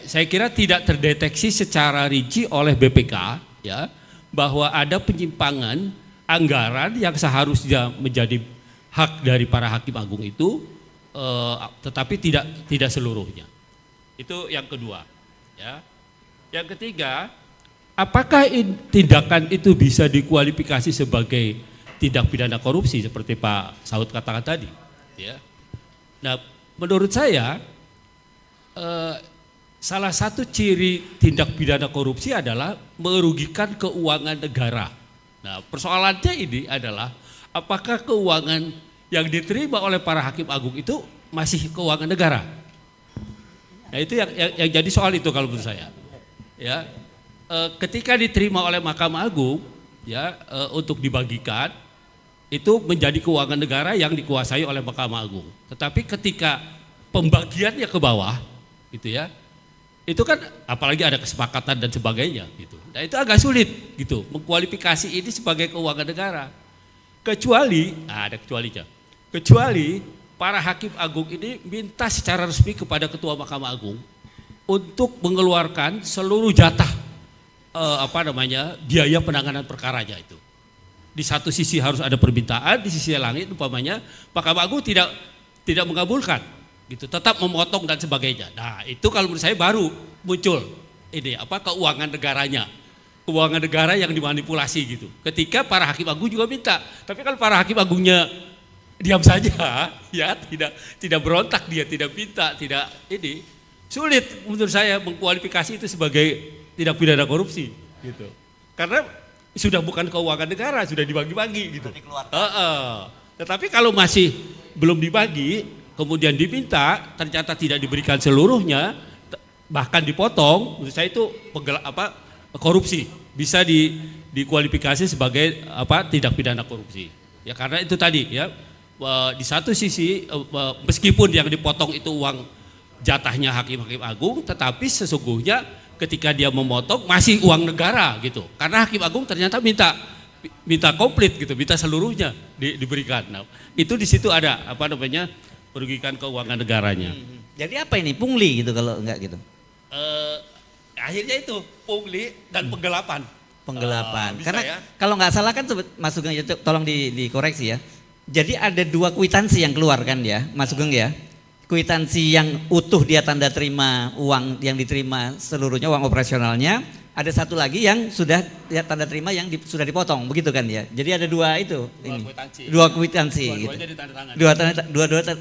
saya kira tidak terdeteksi secara rinci oleh BPK ya bahwa ada penyimpangan anggaran yang seharusnya menjadi hak dari para hakim agung itu, tetapi tidak seluruhnya. Itu yang kedua. Ya. Yang ketiga, apakah tindakan itu bisa dikualifikasi sebagai tindak pidana korupsi seperti Pak Saud katakan tadi? Ya. Nah, menurut saya salah satu ciri tindak pidana korupsi adalah merugikan keuangan negara. Nah, persoalannya ini adalah apakah keuangan yang diterima oleh para hakim agung itu masih keuangan negara? Nah itu yang jadi soal itu kalau menurut saya. Ya, ketika diterima oleh Mahkamah Agung, ya untuk dibagikan itu menjadi keuangan negara yang dikuasai oleh Mahkamah Agung. Tetapi ketika pembagiannya ke bawah, gitu ya, itu kan apalagi ada kesepakatan dan sebagainya, gitu. Nah itu agak sulit, gitu, mengkualifikasi ini sebagai keuangan negara. Kecuali, ada kecualinya. Kecuali para hakim agung ini minta secara resmi kepada Ketua Mahkamah Agung untuk mengeluarkan seluruh jatah biaya penanganan perkaranya itu. Di satu sisi harus ada permintaan, di sisi lain umpamanya Mahkamah Agung tidak mengabulkan, gitu, tetap memotong dan sebagainya. Nah itu kalau menurut saya baru muncul ini keuangan negaranya. Keuangan negara yang dimanipulasi gitu. Ketika para hakim agung juga minta, tapi kalau para hakim agungnya diam saja, ya tidak berontak, dia tidak minta, tidak ini, sulit menurut saya mengkualifikasi itu sebagai tindak pidana korupsi, gitu. Karena sudah bukan keuangan negara, sudah dibagi-bagi gitu. Tetapi kalau masih belum dibagi, kemudian diminta, ternyata tidak diberikan seluruhnya, bahkan dipotong, menurut saya itu korupsi, bisa dikualifikasi sebagai tindak pidana korupsi. Ya karena itu tadi ya, di satu sisi meskipun yang dipotong itu uang jatahnya hakim-hakim agung, tetapi sesungguhnya ketika dia memotong masih uang negara gitu. Karena hakim agung ternyata minta komplit gitu, minta seluruhnya diberikan. Nah, itu di situ ada merugikan keuangan negaranya. Jadi apa ini pungli gitu kalau enggak gitu? Akhirnya itu pungli dan penggelapan. Karena ya? Kalau nggak salah kan Mas Sugeng, tolong dikoreksi ya. Jadi ada 2 kwitansi yang keluar kan ya, Mas Sugeng ya. Kwitansi yang utuh dia tanda terima uang yang diterima seluruhnya, uang operasionalnya. Ada satu lagi yang sudah dia tanda terima yang sudah dipotong, begitu kan ya. Jadi ada 2 itu. Dua kwitansi. Dua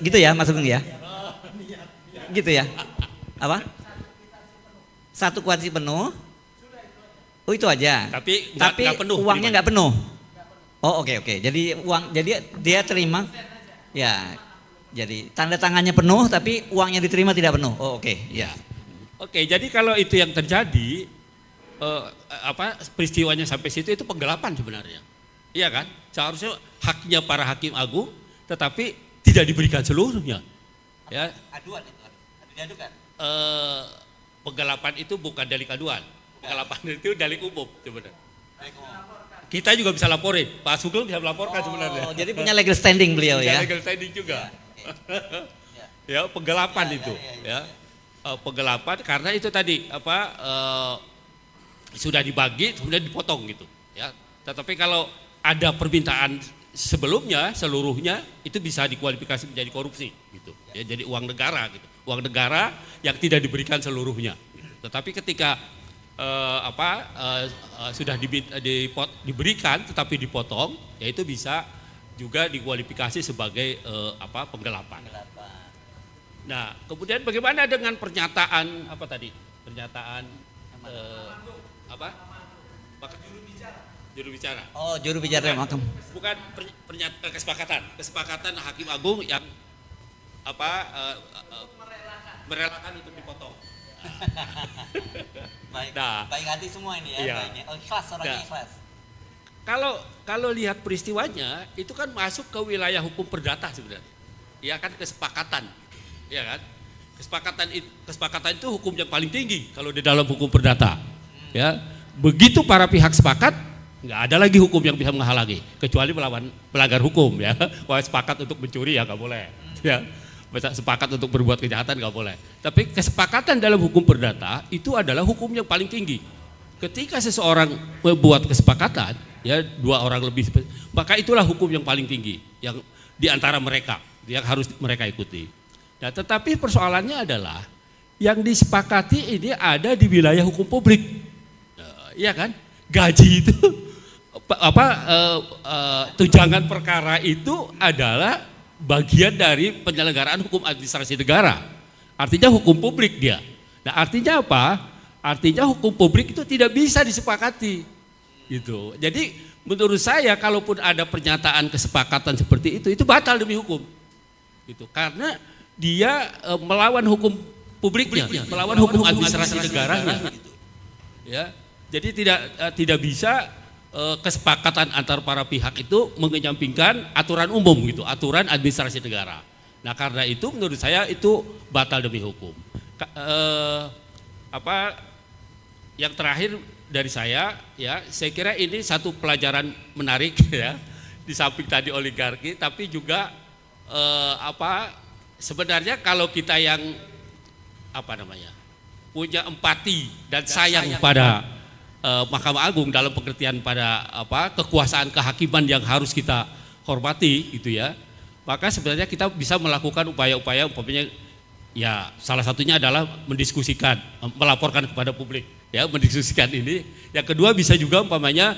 gitu ya Mas Sugeng ya. Gitu ya. Apa? Satu kwitansi penuh. Oh itu aja. Tapi nggak penuh, uangnya nggak penuh. Oh oke. Jadi dia terima, ya. Jadi tanda tangannya penuh, tapi uangnya diterima tidak penuh. Oh oke. Ya. Oke. Jadi kalau itu yang terjadi, peristiwanya sampai situ itu penggelapan sebenarnya. Iya kan? Seharusnya haknya para hakim agung, tetapi tidak diberikan seluruhnya. Ya. Aduan itu. Diadukan. Penggelapan itu bukan delik aduan. Penggelapan itu delik umum sebenarnya. Kita juga bisa laporin, Pak Sugeng bisa melaporkan sebenarnya. Oh, jadi punya legal standing beliau ya? Legal standing juga. Ya, penggelapan itu, ya. Penggelapan karena itu tadi sudah dibagi, kemudian dipotong gitu, ya. Tetapi kalau ada permintaan sebelumnya seluruhnya itu bisa dikualifikasi menjadi korupsi, gitu. Ya, jadi uang negara, gitu. Uang negara yang tidak diberikan seluruhnya. Gitu. Tetapi ketika sudah diberikan tetapi dipotong, yaitu bisa juga dikualifikasi sebagai penggelapan. Nah, kemudian bagaimana dengan pernyataan apa tadi? Pernyataan apa? Juru bicara. Oh, juru bicara makam. Bukan kesepakatan Hakim Agung yang apa merelakan untuk dipotong. Baik, Nah, baik hati semua ini ya, iya. baiknya. Oh, ikhlas, orangnya Nah. ikhlas. Kalau lihat peristiwanya itu kan masuk ke wilayah hukum perdata sebenarnya. Ya kan kesepakatan. Ya kan? Kesepakatan itu hukum yang paling tinggi kalau di dalam hukum perdata. Ya. Begitu para pihak sepakat, nggak ada lagi hukum yang bisa menghalangi kecuali melawan pelanggar hukum ya. Wah, sepakat untuk mencuri ya nggak boleh. Ya. Sepakat untuk berbuat kejahatan nggak boleh. Tapi kesepakatan dalam hukum perdata itu adalah hukum yang paling tinggi. Ketika seseorang membuat kesepakatan, ya dua orang lebih, maka itulah hukum yang paling tinggi yang di antara mereka yang harus mereka ikuti. Nah, tetapi persoalannya adalah yang disepakati ini ada di wilayah hukum publik, iya kan? Gaji itu tunjangan perkara itu adalah bagian dari penyelenggaraan hukum administrasi negara. Artinya hukum publik dia. Nah, artinya apa? Artinya hukum publik itu tidak bisa disepakati. Gitu. Jadi menurut saya kalaupun ada pernyataan kesepakatan seperti itu batal demi hukum. Gitu. Karena dia melawan hukum publiknya, melawan hukum administrasi negaranya. Gitu. Ya. Jadi tidak bisa kesepakatan antar para pihak itu mengenyampingkan aturan umum gitu, aturan administrasi negara. Nah, karena itu menurut saya itu batal demi hukum. Yang terakhir dari saya kira ini satu pelajaran menarik ya, di samping tadi oligarki, tapi juga sebenarnya kalau kita yang punya empati dan sayang pada Mahkamah Agung dalam pengertian pada kekuasaan kehakiman yang harus kita hormati gitu ya, maka sebenarnya kita bisa melakukan upaya-upaya umpamanya ya salah satunya adalah mendiskusikan, melaporkan kepada publik ya, mendiskusikan ini. Yang kedua bisa juga umpamanya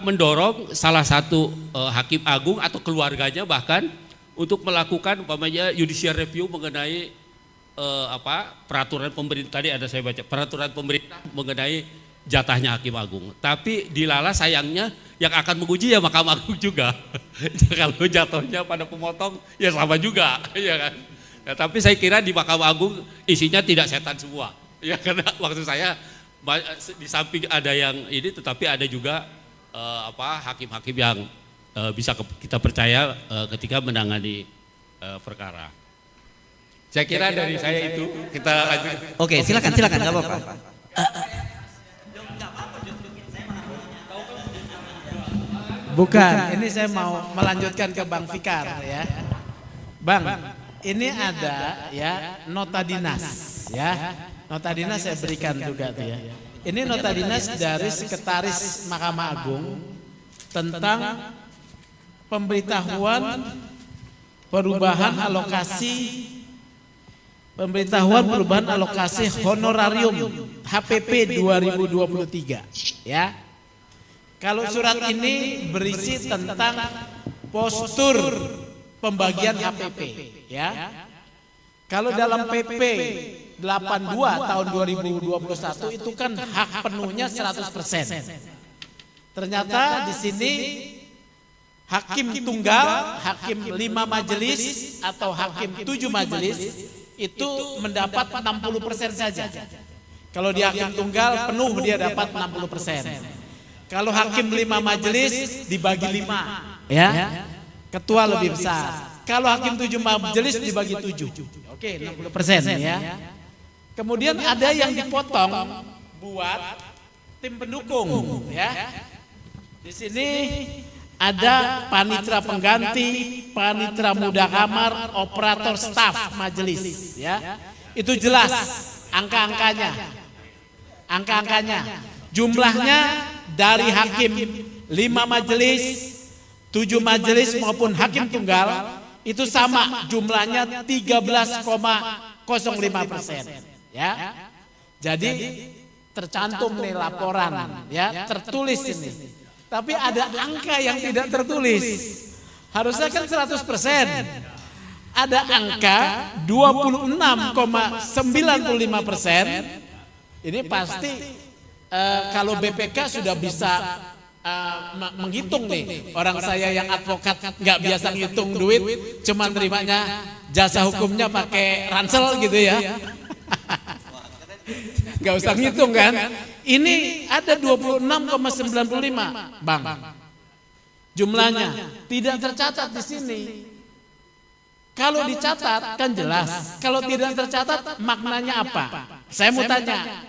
mendorong salah satu hakim agung atau keluarganya bahkan untuk melakukan umpamanya judicial review mengenai peraturan pemerintah. Tadi ada saya baca peraturan pemerintah mengenai jatahnya hakim agung. Tapi dilala sayangnya yang akan menguji ya Mahkamah Agung juga. Kalau jatuhnya pada pemotong ya sama juga, ya kan. Ya, tapi saya kira di Mahkamah Agung isinya tidak setan semua. Ya karena waktu saya di samping ada yang ini, tetapi ada juga hakim-hakim yang bisa kita percaya ketika menangani perkara. Saya kira dari saya itu kita lanjut. Oke, silakan nggak apa-apa. Bukan, ini saya mau melanjutkan ke Bang Fikar ya. Bang, ini ada ya nota dinas ya. Nota dinas saya berikan juga tuh ya. Ini nota dinas dari Sekretaris Mahkamah Agung tentang pemberitahuan perubahan alokasi honorarium HPP 2023 ya. Kalau surat ini berisi tentang postur pembagian HPP ya. Kalau dalam PP 82 tahun 2021 itu kan hak penuhnya 100%. Ternyata di sini hakim tunggal, hakim 5 majelis atau hakim 7 majelis itu mendapat 60% saja. Kalau di hakim tunggal penuh dia dapat 60%. Kalau hakim 5 majelis dibagi 5 ya. Ketua lebih besar. Kalau hakim 7 majelis dibagi 7. Oke, 60% ya. Kemudian ada yang dipotong buat tim pendukung ya. Di sini ada panitera pengganti, panitera muda kamar, operator staf majelis ya. Itu jelas angka-angkanya. Jumlahnya dari hakim 5 majelis, 7 majelis maupun hakim tunggal itu sama jumlahnya 13,05% ya. Jadi tercantum nih laporan ya, tertulis ini. Tapi ada angka yang tidak tertulis. Harusnya kan 100%. ada angka 26,95%. Ini pasti kalau BPK sudah bisa menghitung nih. Orang saya yang advokat nggak biasa ngitung duit, cuman terimanya jasa hukumnya pakai ransel gitu ya. Nggak usah ngitung kan. Ini ada 26,95 Bang. Jumlahnya tidak tercatat di sini. Kalau dicatat kan jelas, kalau tidak tercatat maknanya apa? Saya mau tanya,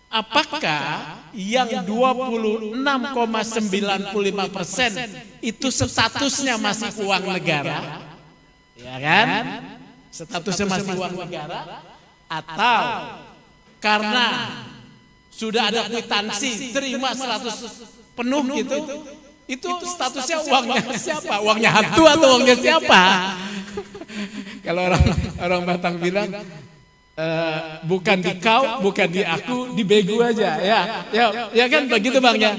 apakah yang 26,95% itu statusnya masih uang negara? Ya kan? Statusnya masih uang negara? Atau karena sudah ada kwitansi terima 100 penuh gitu, itu statusnya uangnya siapa? Uangnya hantu atau uangnya siapa? Kalau orang Batak bilang bukan di kau, bukan di aku, di begu aja ya kan begitu Bang ya.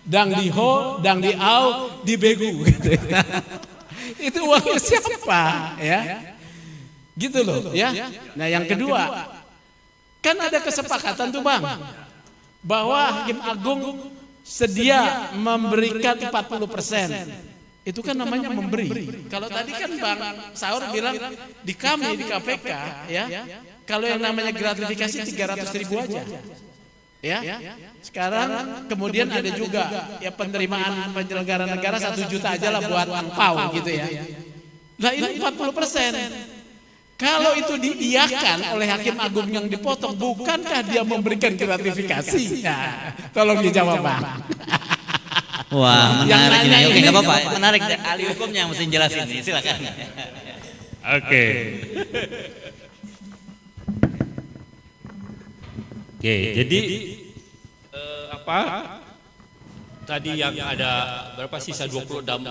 Dang di ho, dang di au, di begu gitu. Itu uangnya siapa ya? Gitu loh ya. Nah, yang kedua, kan ada kesepakatan tuh Bang bahwa Hakim Agung sedia memberikan 40%. Itu kan namanya memberi. Kalau tadi kan Bang Saur bilang di kami di KPK ya, kalau yang namanya gratifikasi 300.000 aja. Ya. Sekarang kemudian ada juga ya penerimaan penyelenggara negara 1 juta aja lah buat angpau gitu ya. Nah, ini 40%. Kalau itu diiyakan oleh Hakim Agung yang dipotong, bukankah dia memberikan gratifikasi? Nah, tolong dijawab Bang. Wah, menarik ini. Oke, ini nggak apa-apa. Menarik. Ahli hukumnya yang mesti jelasin nih. Silakan. Oke. Oke, jadi apa? Tadi yang ada berapa sisa 26,9%.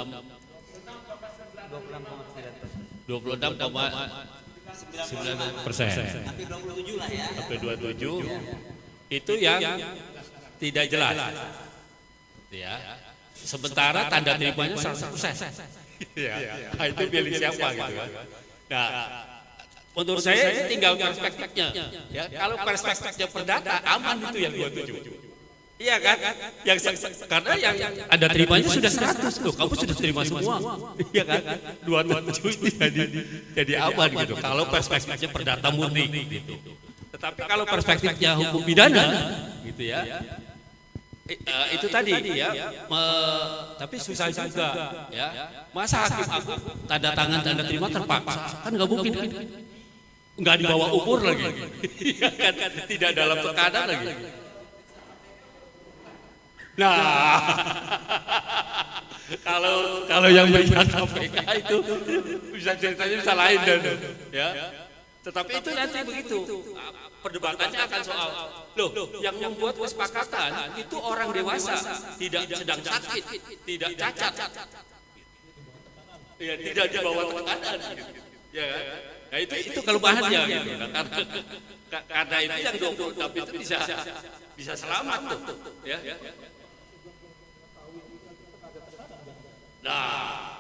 Hampir 27 lah ya. Sampai 27 itu yang tidak jelas. Ya. Sementara tanda terimanya 100%. Ya. Nah, itu pilih siapa gitu kan. Nah, menurut saya ini tinggal perspektifnya. Ya, kalau perspektifnya perdata aman itu yang 27. Iya kan? Yang karena yang ada terimanya sudah 100 tuh. Kamu sudah terima semua. Iya kan? 27 jadi aman gitu. Kalau perspektifnya perdata murni gitu. Tetapi kalau perspektifnya hukum pidana gitu ya. Itu tadi ya, tapi susah juga ya. Masa Hakim Agung tanda tangan tanda terima terpaksa kan nggak mungkin kan? Nggak di bawah umur lagi, kan tidak dalam tekanan lagi. Nah, kalau yang berikan KPK itu bisa ceritanya bisa lain dan ya. Tetapi itu nanti begitu. Perdebatannya akan soal loh yang membuat kesepakatan itu orang dewasa, tidak sedang sakit, tidak cacat, ya, tidak di bawah tekanan, ya. Nah itu kelemahannya, gitu. Karena itu yang 26 itu bisa selamat tuh, ya. Nah.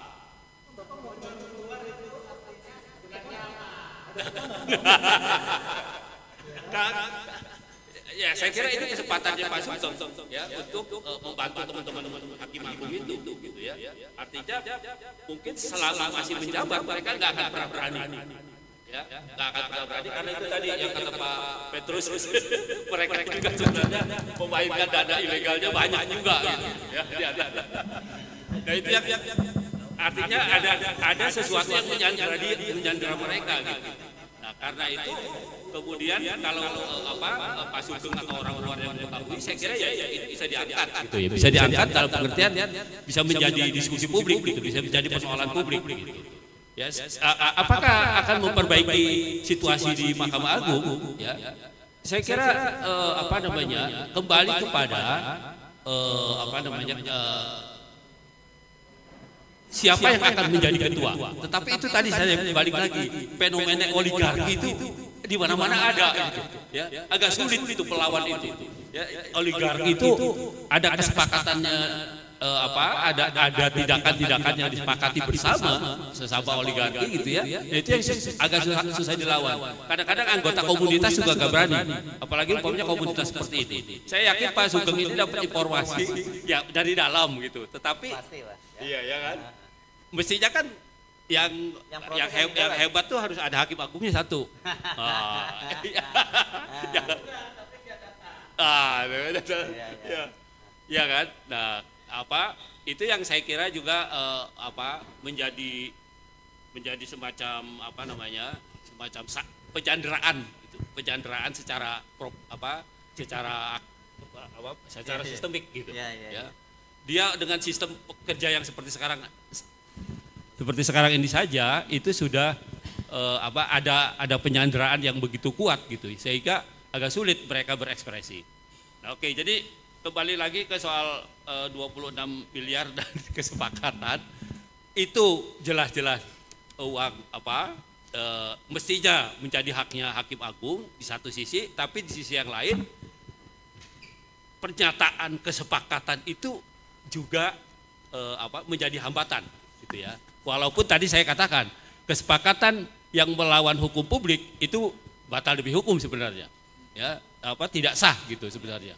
Ya, saya kira ini kesempatannya Pak Sugeng ya untuk membantu teman-teman Hakim Agung itu gitu ya. Artinya mungkin selama masih menjabat mereka nggak akan pernah berani. Ya, nggak akan pernah berani karena itu tadi yang kata Pak Petrus mereka juga sebenarnya memainkan dana ilegalnya banyak juga gitu ya. Nah itu yang artinya ada sesuatu yang menyandera mereka gitu. Nah, karena itu kemudian kalau Pak Sugeng atau orang luar yang mengetahui, saya kira ya itu bisa diangkat gitu ya. Bisa diangkat dalam pengertian bisa menjadi diskusi publik gitu, bisa menjadi persoalan publik gitu. Ya, apakah akan memperbaiki situasi di Mahkamah Agung ya? Saya kira kembali kepada siapa yang akan menjadi ketua. Tetapi itu tadi saya balik lagi, fenomena oligarki itu di mana-mana ada gitu. Ya, agak sulit itu melawan itu. Ya, oligarki itu ada kesepakatannya ada tindakan-tindakan yang disepakati bersama sesama oligarki gitu ya. Itu yang agak susah dilawan. Kadang-kadang anggota komunitas juga gak berani, apalagi umpamanya komunitas seperti ini. Saya yakin Pak Sugeng ini dapat informasi ya dari dalam gitu. Tetapi iya ya kan. Mestinya kan yang hebat tuh harus ada hakim agungnya satu. Ya kan. Nah, itu yang saya kira juga menjadi semacam semacam penyanderaan gitu. Penyanderaan secara secara sistemik gitu. Ya. Dia dengan sistem kerja yang seperti sekarang ini saja itu sudah ada penyanderaan yang begitu kuat gitu, sehingga agak sulit mereka berekspresi. Nah, oke, jadi kembali lagi ke soal 26 miliar dan kesepakatan itu jelas-jelas uang mestinya menjadi haknya Hakim Agung di satu sisi, tapi di sisi yang lain pernyataan kesepakatan itu juga menjadi hambatan gitu ya. Walaupun tadi saya katakan kesepakatan yang melawan hukum publik itu batal demi hukum sebenarnya, ya tidak sah gitu sebenarnya.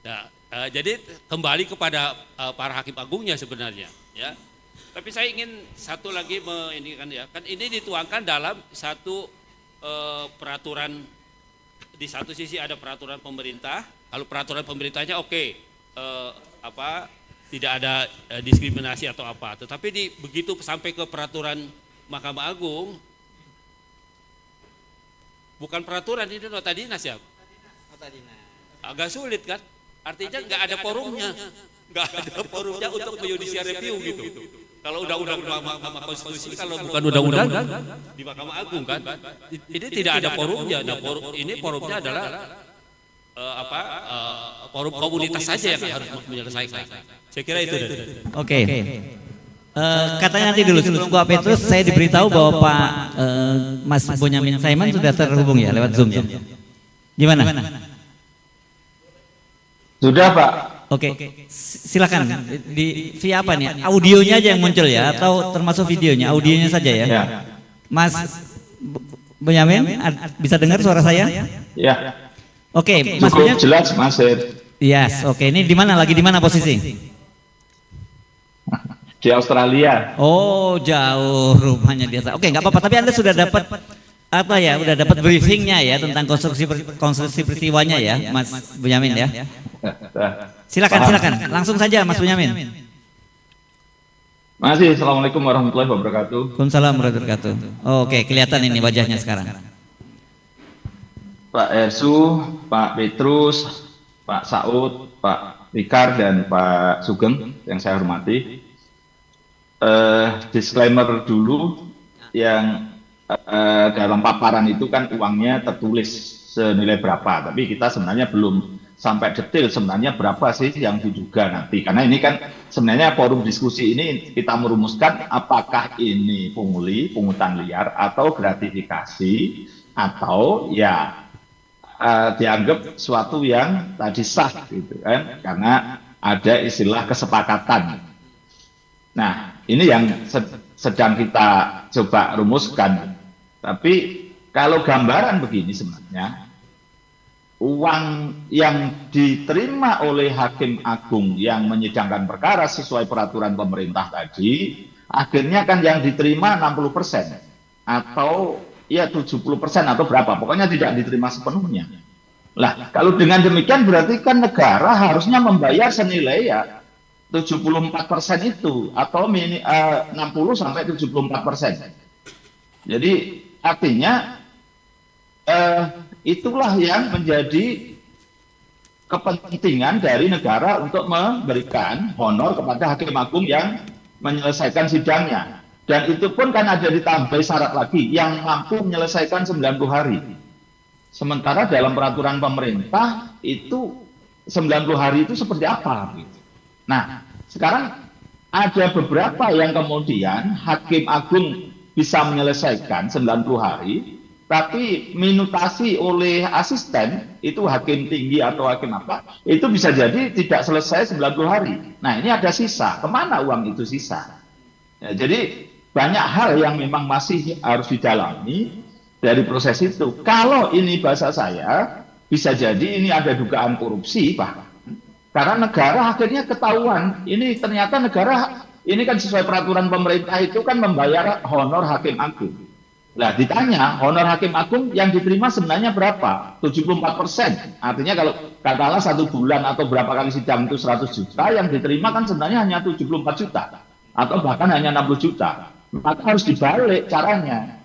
Nah, jadi kembali kepada para hakim agungnya sebenarnya, ya. Tapi saya ingin satu lagi kan ini dituangkan dalam satu peraturan. Di satu sisi ada peraturan pemerintah, kalau peraturan pemerintahnya tidak ada diskriminasi atau apa. Tetapi begitu sampai ke peraturan Mahkamah Agung, bukan peraturan, ini nota dinas ya. Agak sulit kan? Artinya nggak ada forumnya untuk judicial review gitu. Kalau undang-undang Mahkamah Konstitusi, kalau bukan undang-undang di Mahkamah Agung kan, ini tidak ada forumnya. Nah, ini forumnya adalah forum komunitas saja yang harus menyelesaikan. Saya kira itu. Oke. Katanya nanti dulu sebelum Pak Petrus, saya diberitahu bahwa Pak Mas Bonyamin Saiman sudah terhubung ya lewat Zoom ya. Gimana? Sudah Pak. Oke, silakan. Via apa nih? Audionya aja yang muncul ya, atau termasuk videonya? Audionya saja ya. Ya. Mas Bonyamin, bisa dengar suara saya? Ya. Oke, Mas Bonyamin. Jelas Mas. Yes, oke. Ini di mana? Lagi di mana posisi? Di Australia. Oh, jauh rumahnya di Australia. Oke, nggak apa-apa. Tapi Anda sudah dapat udah dapat briefingnya ya tentang konstruksi peristiwanya ya, Mas Bonyamin ya. Silakan. Langsung saja Mas Bonyamin. Masih, Assalamualaikum warahmatullahi wabarakatuh. Waalaikumsalam warahmatullahi wabarakatuh. Oke, kelihatan ini wajahnya sekarang. Pak Ersu, Pak Petrus, Pak Saud, Pak Rikar, dan Pak Sugeng yang saya hormati. Disclaimer dulu, yang dalam paparan itu kan uangnya tertulis senilai berapa, tapi kita sebenarnya belum sampai detail sebenarnya berapa sih yang diduga nanti, karena ini kan sebenarnya forum diskusi ini kita merumuskan apakah ini pungutan liar atau gratifikasi atau ya dianggap suatu yang tadi sah gitu kan, karena ada istilah kesepakatan. Nah, ini yang sedang kita coba rumuskan. Tapi kalau gambaran begini sebenarnya, uang yang diterima oleh Hakim Agung yang menyidangkan perkara sesuai peraturan pemerintah tadi, akhirnya kan yang diterima 60% atau ya 70% atau berapa, pokoknya tidak diterima sepenuhnya. Lah, kalau dengan demikian berarti kan negara harusnya membayar senilai ya 74% itu atau 60 sampai 74%. Jadi artinya itulah yang menjadi kepentingan dari negara untuk memberikan honor kepada Hakim Agung yang menyelesaikan sidangnya. Dan itu pun kan ada ditambah syarat lagi yang mampu menyelesaikan 90 hari. Sementara dalam peraturan pemerintah itu 90 hari itu seperti apa? Nah, sekarang ada beberapa yang kemudian Hakim Agung bisa menyelesaikan 90 hari, tapi minutasi oleh asisten, itu hakim tinggi atau hakim apa, itu bisa jadi tidak selesai 90 hari. Nah, ini ada sisa. Kemana uang itu sisa? Ya, jadi banyak hal yang memang masih harus didalami dari proses itu. Kalau ini bahasa saya, bisa jadi ini ada dugaan korupsi, bahkan karena negara akhirnya ketahuan, ini ternyata negara, ini kan sesuai peraturan pemerintah itu kan membayar honor hakim agung. Nah, ditanya honor hakim agung yang diterima sebenarnya berapa? 74%. Artinya kalau katakanlah 1 bulan atau berapa kali sidang itu 100 juta, yang diterima kan sebenarnya hanya 74 juta. Atau bahkan hanya 60 juta. Maka harus dibalik caranya.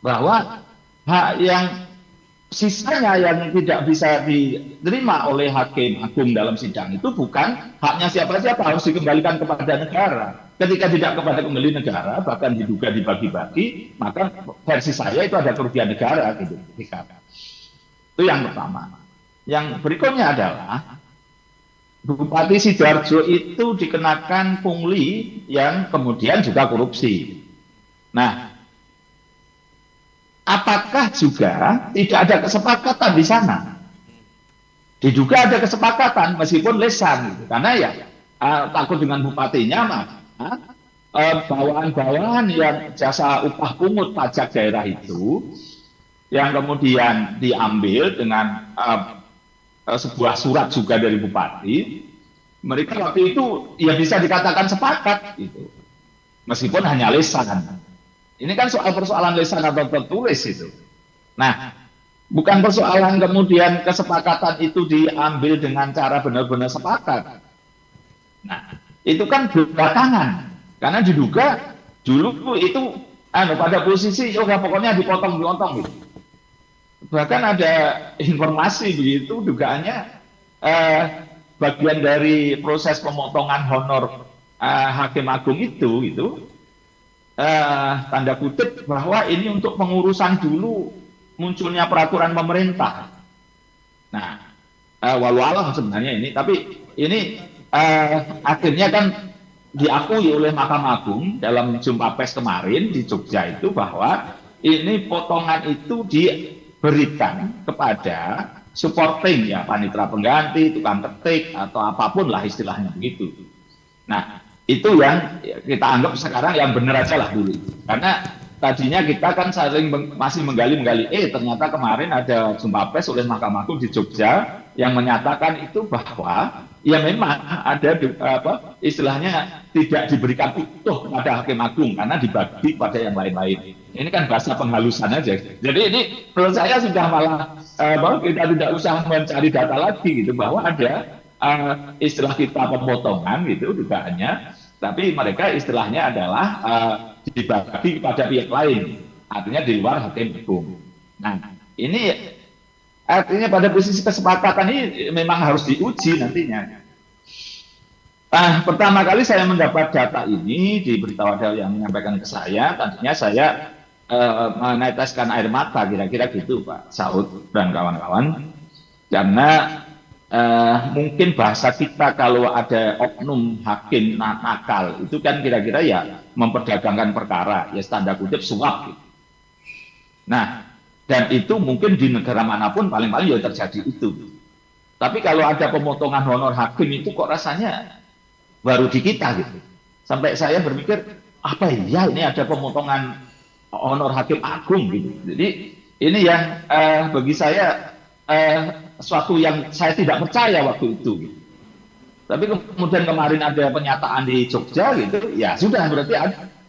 Bahwa hak yang sisanya yang tidak bisa diterima oleh hakim agung dalam sidang itu bukan haknya siapa-siapa, harus dikembalikan kepada negara. Ketika tidak kepada kembali negara, bahkan diduga dibagi-bagi, maka versi saya itu ada kerugian negara gitu. Itu yang pertama. Yang berikutnya adalah Bupati Sidoarjo itu dikenakan pungli yang kemudian juga korupsi. Nah, apakah juga tidak ada kesepakatan di sana? Diduga ada kesepakatan meskipun lesan, gitu. Karena ya takut dengan bupatinya, maka bawahan-bawahan yang jasa upah pungut pajak daerah itu, yang kemudian diambil dengan sebuah surat juga dari bupati, mereka waktu itu ya bisa dikatakan sepakat, gitu. Meskipun hanya lesan. Ini kan soal persoalan lesan atau tertulis itu. Nah, bukan persoalan kemudian kesepakatan itu diambil dengan cara benar-benar sepakat. Nah, itu kan belakangan. Karena diduga dulu itu pada posisi pokoknya dipotong-potong gitu. Bahkan ada informasi begitu dugaannya bagian dari proses pemotongan honor hakim agung itu gitu. Tanda kutip bahwa ini untuk pengurusan dulu munculnya peraturan pemerintah. Nah, walau sebenarnya ini, tapi ini akhirnya kan diakui oleh Mahkamah Agung dalam jumpa pers kemarin di Jogja itu bahwa ini potongan itu diberikan kepada supporting ya, panitera pengganti, tukang ketik atau apapun lah istilahnya begitu. Nah, itu yang kita anggap sekarang yang benar aja lah dulu. Karena tadinya kita kan masih menggali, ternyata kemarin ada jumpa pers oleh Mahkamah Agung di Jogja yang menyatakan itu bahwa ya memang ada istilahnya tidak diberikan utuh kepada hakim agung karena dibagi pada yang lain-lain. Ini kan bahasa penghalusan aja. Jadi ini menurut saya sudah malah bahwa kita tidak usah mencari data lagi gitu, bahwa ada istilah kita pemotongan gitu dugaannya, tapi mereka istilahnya adalah dibagi kepada pihak lain, artinya di luar hakim agung. Nah, ini artinya pada posisi kesepakatan ini memang harus diuji nantinya. Pertama kali saya mendapat data ini di berita Wadal yang menyampaikan ke saya, tadinya saya meneteskan air mata kira-kira gitu Pak Saud dan kawan-kawan, karena mungkin bahasa kita kalau ada oknum hakim nakal itu kan kira-kira ya memperdagangkan perkara, ya tanda kutip suap gitu. Nah, dan itu mungkin di negara manapun paling-paling ya terjadi itu. Tapi kalau ada pemotongan honor hakim itu kok rasanya baru di kita gitu. Sampai saya berpikir, apa ya ini ada pemotongan honor hakim agung gitu. Jadi ini yang bagi saya suatu yang saya tidak percaya waktu itu gitu. Tapi kemudian kemarin ada pernyataan di Jogja gitu, ya sudah berarti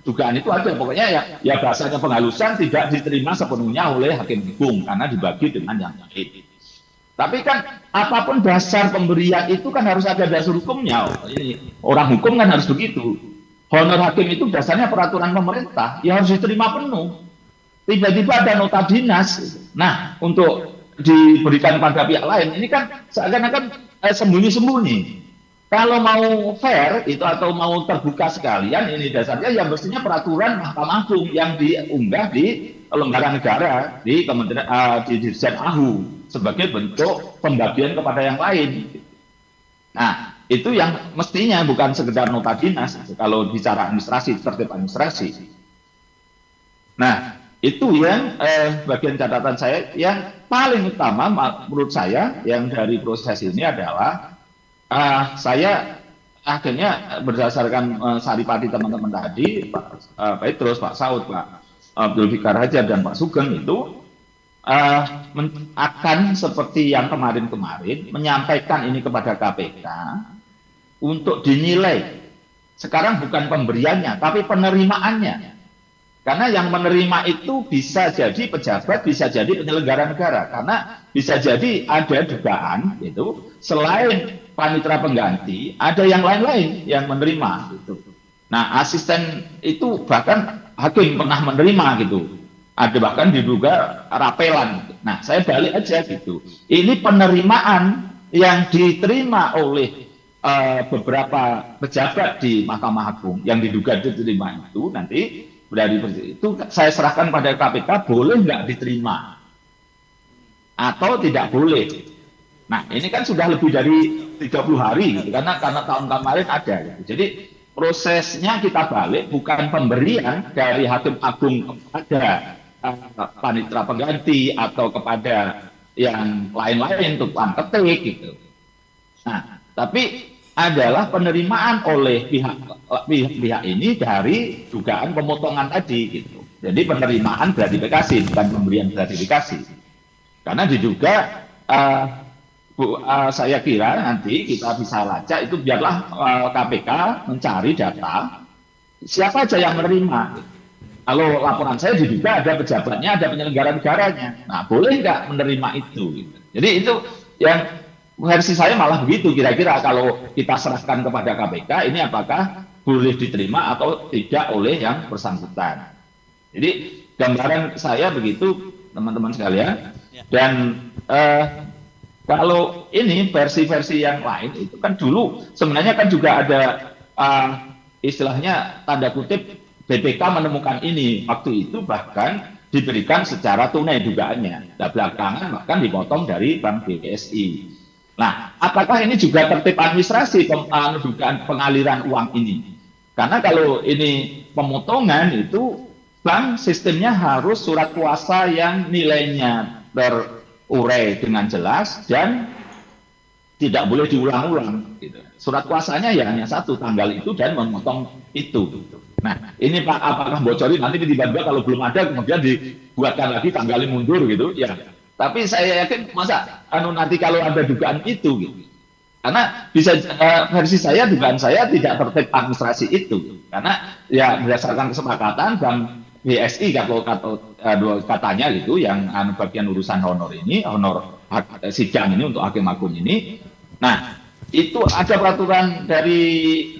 dugaan itu ada. Pokoknya ya bahasanya penghalusan tidak diterima sepenuhnya oleh hakim agung karena dibagi dengan yang lain. Tapi kan apapun dasar pemberian itu kan harus ada dasar hukumnya. Ini orang hukum kan harus begitu. Honor hakim itu dasarnya peraturan pemerintah, ya harus diterima penuh. Tiba-tiba ada nota dinas. Nah, untuk diberikan pada pihak lain, ini kan seakan-akan sembunyi-sembunyi. Kalau mau fair itu atau mau terbuka sekalian, ini dasarnya yang mestinya peraturan Mahkamah Agung yang diunggah di lembaga negara, di Kementerian di Dirjen AHU sebagai bentuk pembagian kepada yang lain. Nah, itu yang mestinya bukan sekedar nota dinas kalau bicara administrasi, tertib administrasi. Nah, itu yang bagian catatan saya yang paling utama menurut saya yang dari proses ini adalah saya akhirnya berdasarkan saripati teman-teman tadi, Pak Petrus, Pak Saud, Pak Abdul Fikar Hajar dan Pak Sugeng itu akan seperti yang kemarin-kemarin menyampaikan ini kepada KPK untuk dinilai. Sekarang bukan pemberiannya, tapi penerimaannya. Karena yang menerima itu bisa jadi pejabat, bisa jadi penyelenggara negara. Karena bisa jadi ada dugaan itu selain panitera pengganti, ada yang lain-lain yang menerima. Gitu. Nah, asisten itu bahkan hakim pernah menerima gitu. Ada bahkan diduga rapelan. Gitu. Nah, saya balik aja gitu. Ini penerimaan yang diterima oleh beberapa pejabat di Mahkamah Agung yang diduga diterima itu nanti dari itu saya serahkan pada KPK boleh nggak diterima atau tidak boleh. Nah ini kan sudah lebih dari 30 hari gitu karena tahun kemarin ada. Gitu. Jadi prosesnya kita balik bukan pemberian dari Hakim Agung kepada panitera pengganti atau kepada yang lain-lain tukang ketik gitu. Nah tapi adalah penerimaan oleh pihak ini dari dugaan pemotongan tadi gitu. Jadi penerimaan gratifikasi bukan pemberian gratifikasi. Karena diduga saya kira nanti kita bisa lacak itu biarlah KPK mencari data siapa aja yang menerima. Kalau laporan saya diduga ada pejabatnya, ada penyelenggara negaranya. Nah, boleh nggak menerima itu? Gitu. Jadi itu yang versi saya malah begitu kira-kira kalau kita serahkan kepada KPK ini apakah boleh diterima atau tidak oleh yang bersangkutan. Jadi gambaran saya begitu teman-teman sekalian. Dan kalau ini versi-versi yang lain itu kan dulu sebenarnya kan juga ada istilahnya tanda kutip BPK menemukan ini waktu itu bahkan diberikan secara tunai dugaannya. Dan belakangan bahkan dipotong dari Bank BSI. Nah, apakah ini juga tertib administrasi dugaan pengaliran uang ini? Karena kalau ini pemotongan itu bank sistemnya harus surat kuasa yang nilainya terurai dengan jelas dan tidak boleh diulang-ulang. Gitu. Surat kuasanya ya hanya satu tanggal itu dan memotong itu. Gitu. Nah, ini Pak apakah bocorin nanti tiba-tiba kalau belum ada kemudian dibuatkan lagi tanggalnya mundur gitu? Ya. Tapi saya yakin masa nanti kalau ada dugaan itu gitu. Karena bisa versi saya dugaan saya tidak tertib administrasi itu. Karena ya berdasarkan kesepakatan Bank BSI kalau katanya gitu yang bagian urusan honor sidang ini untuk Hakim Agung ini. Nah, itu ada peraturan dari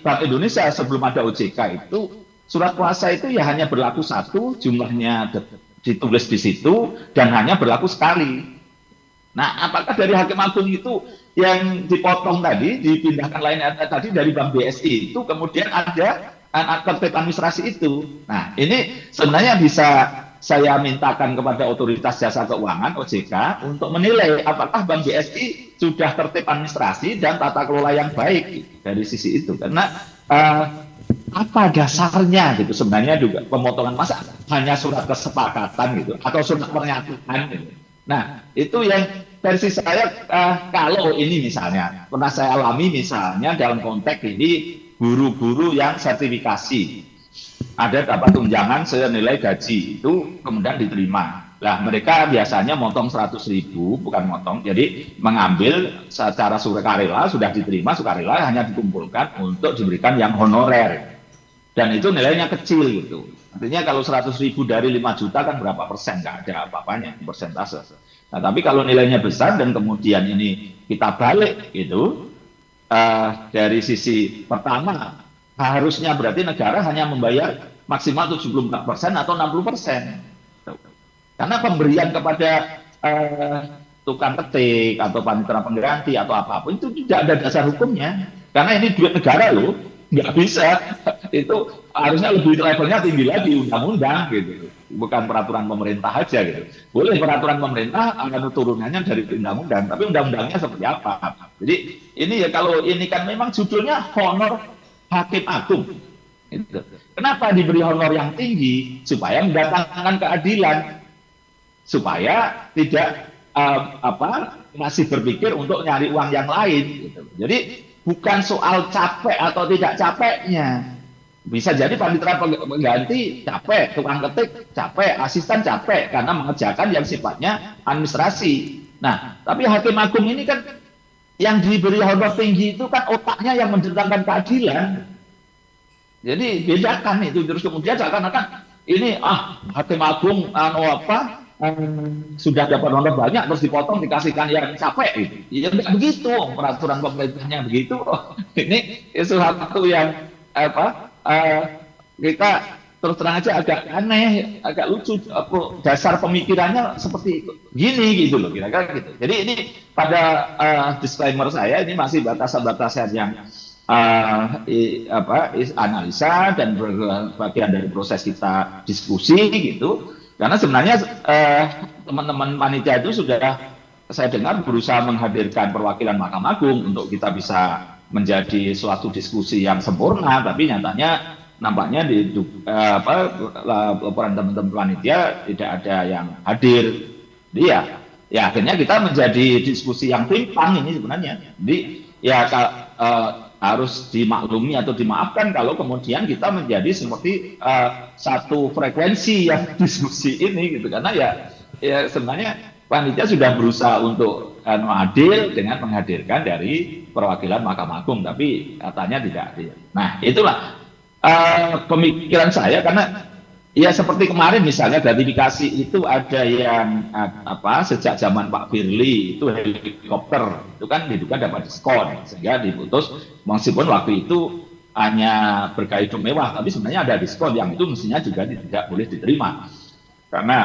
Bank Indonesia sebelum ada OJK itu surat kuasa itu ya hanya berlaku satu, jumlahnya ditulis di situ dan hanya berlaku sekali. Nah, apakah dari Hakim Agung itu yang dipotong tadi, dipindahkan lainnya tadi dari Bank BSI itu kemudian ada tertib administrasi itu. Nah, ini sebenarnya bisa saya mintakan kepada Otoritas Jasa Keuangan OJK untuk menilai apakah Bank BSI sudah tertib administrasi dan tata kelola yang baik dari sisi itu. Karena apa dasarnya gitu sebenarnya juga pemotongan masa hanya surat kesepakatan gitu atau surat pernyataan gitu. Nah itu yang versi saya kalau ini misalnya pernah saya alami misalnya dalam konteks ini guru-guru yang sertifikasi ada dapat tunjangan senilai gaji itu kemudian diterima. Lah mereka biasanya motong 100.000 bukan motong jadi mengambil secara sukarela sudah diterima sukarela hanya dikumpulkan untuk diberikan yang honorer. Dan itu nilainya kecil gitu. Artinya kalau 100.000 dari 5 juta kan berapa persen? Nggak ada apa-apanya, persentase. Nah, tapi kalau nilainya besar dan kemudian ini kita balik gitu, dari sisi pertama, harusnya berarti negara hanya membayar maksimal 74% atau 60%. Karena pemberian kepada tukang ketik atau panitera pengganti atau apapun itu tidak ada dasar hukumnya. Karena ini duit negara loh. Nggak bisa, itu harusnya lebih levelnya tinggi lagi undang-undang gitu, bukan peraturan pemerintah aja gitu. Boleh peraturan pemerintah akan turunannya dari undang-undang, tapi undang-undangnya seperti apa? Jadi ini ya kalau ini kan memang judulnya honor Hakim Agung, gitu. Kenapa diberi honor yang tinggi? Supaya mendatangkan keadilan, supaya tidak masih berpikir untuk nyari uang yang lain. Gitu. Jadi bukan soal capek atau tidak capeknya. Bisa jadi panitera pengganti capek, tukang ketik capek, asisten capek karena mengerjakan yang sifatnya administrasi. Nah, tapi hakim agung ini kan yang diberi honor tinggi itu kan otaknya yang mendatangkan keadilan. Jadi bedakan itu, terus kemudian seakan-akan ini hakim agung sudah dapat honor banyak terus dipotong dikasihkan yang capek gitu. Ya tidak begitu, peraturan pemerintahnya begitu. Ini sesuatu yang kita terus terang aja agak aneh, agak lucu, dasar pemikirannya seperti gini gitu loh, kira-kira gitu. Jadi ini pada disclaimer saya ini masih batasan-batasan yang analisa dan bagian dari proses kita diskusi gitu. Karena sebenarnya teman-teman panitia itu sudah saya dengar berusaha menghadirkan perwakilan Mahkamah Agung untuk kita bisa menjadi suatu diskusi yang sempurna, tapi nyatanya nampaknya di laporan teman-teman panitia tidak ada yang hadir. Dia ya akhirnya kita menjadi diskusi yang timpang ini sebenarnya. Jadi ya harus dimaklumi atau dimaafkan kalau kemudian kita menjadi seperti satu frekuensi yang diskusi ini gitu, karena ya sebenarnya panitia sudah berusaha untuk adil dengan menghadirkan dari perwakilan Mahkamah Agung, tapi katanya tidak adil. Nah, itulah pemikiran saya, karena ya seperti kemarin misalnya gratifikasi itu ada yang sejak zaman Pak Firly itu helikopter itu kan diduga dapat diskon sehingga diputus, meskipun waktu itu hanya bergaya hidup mewah, tapi sebenarnya ada diskon yang itu mestinya juga tidak boleh diterima karena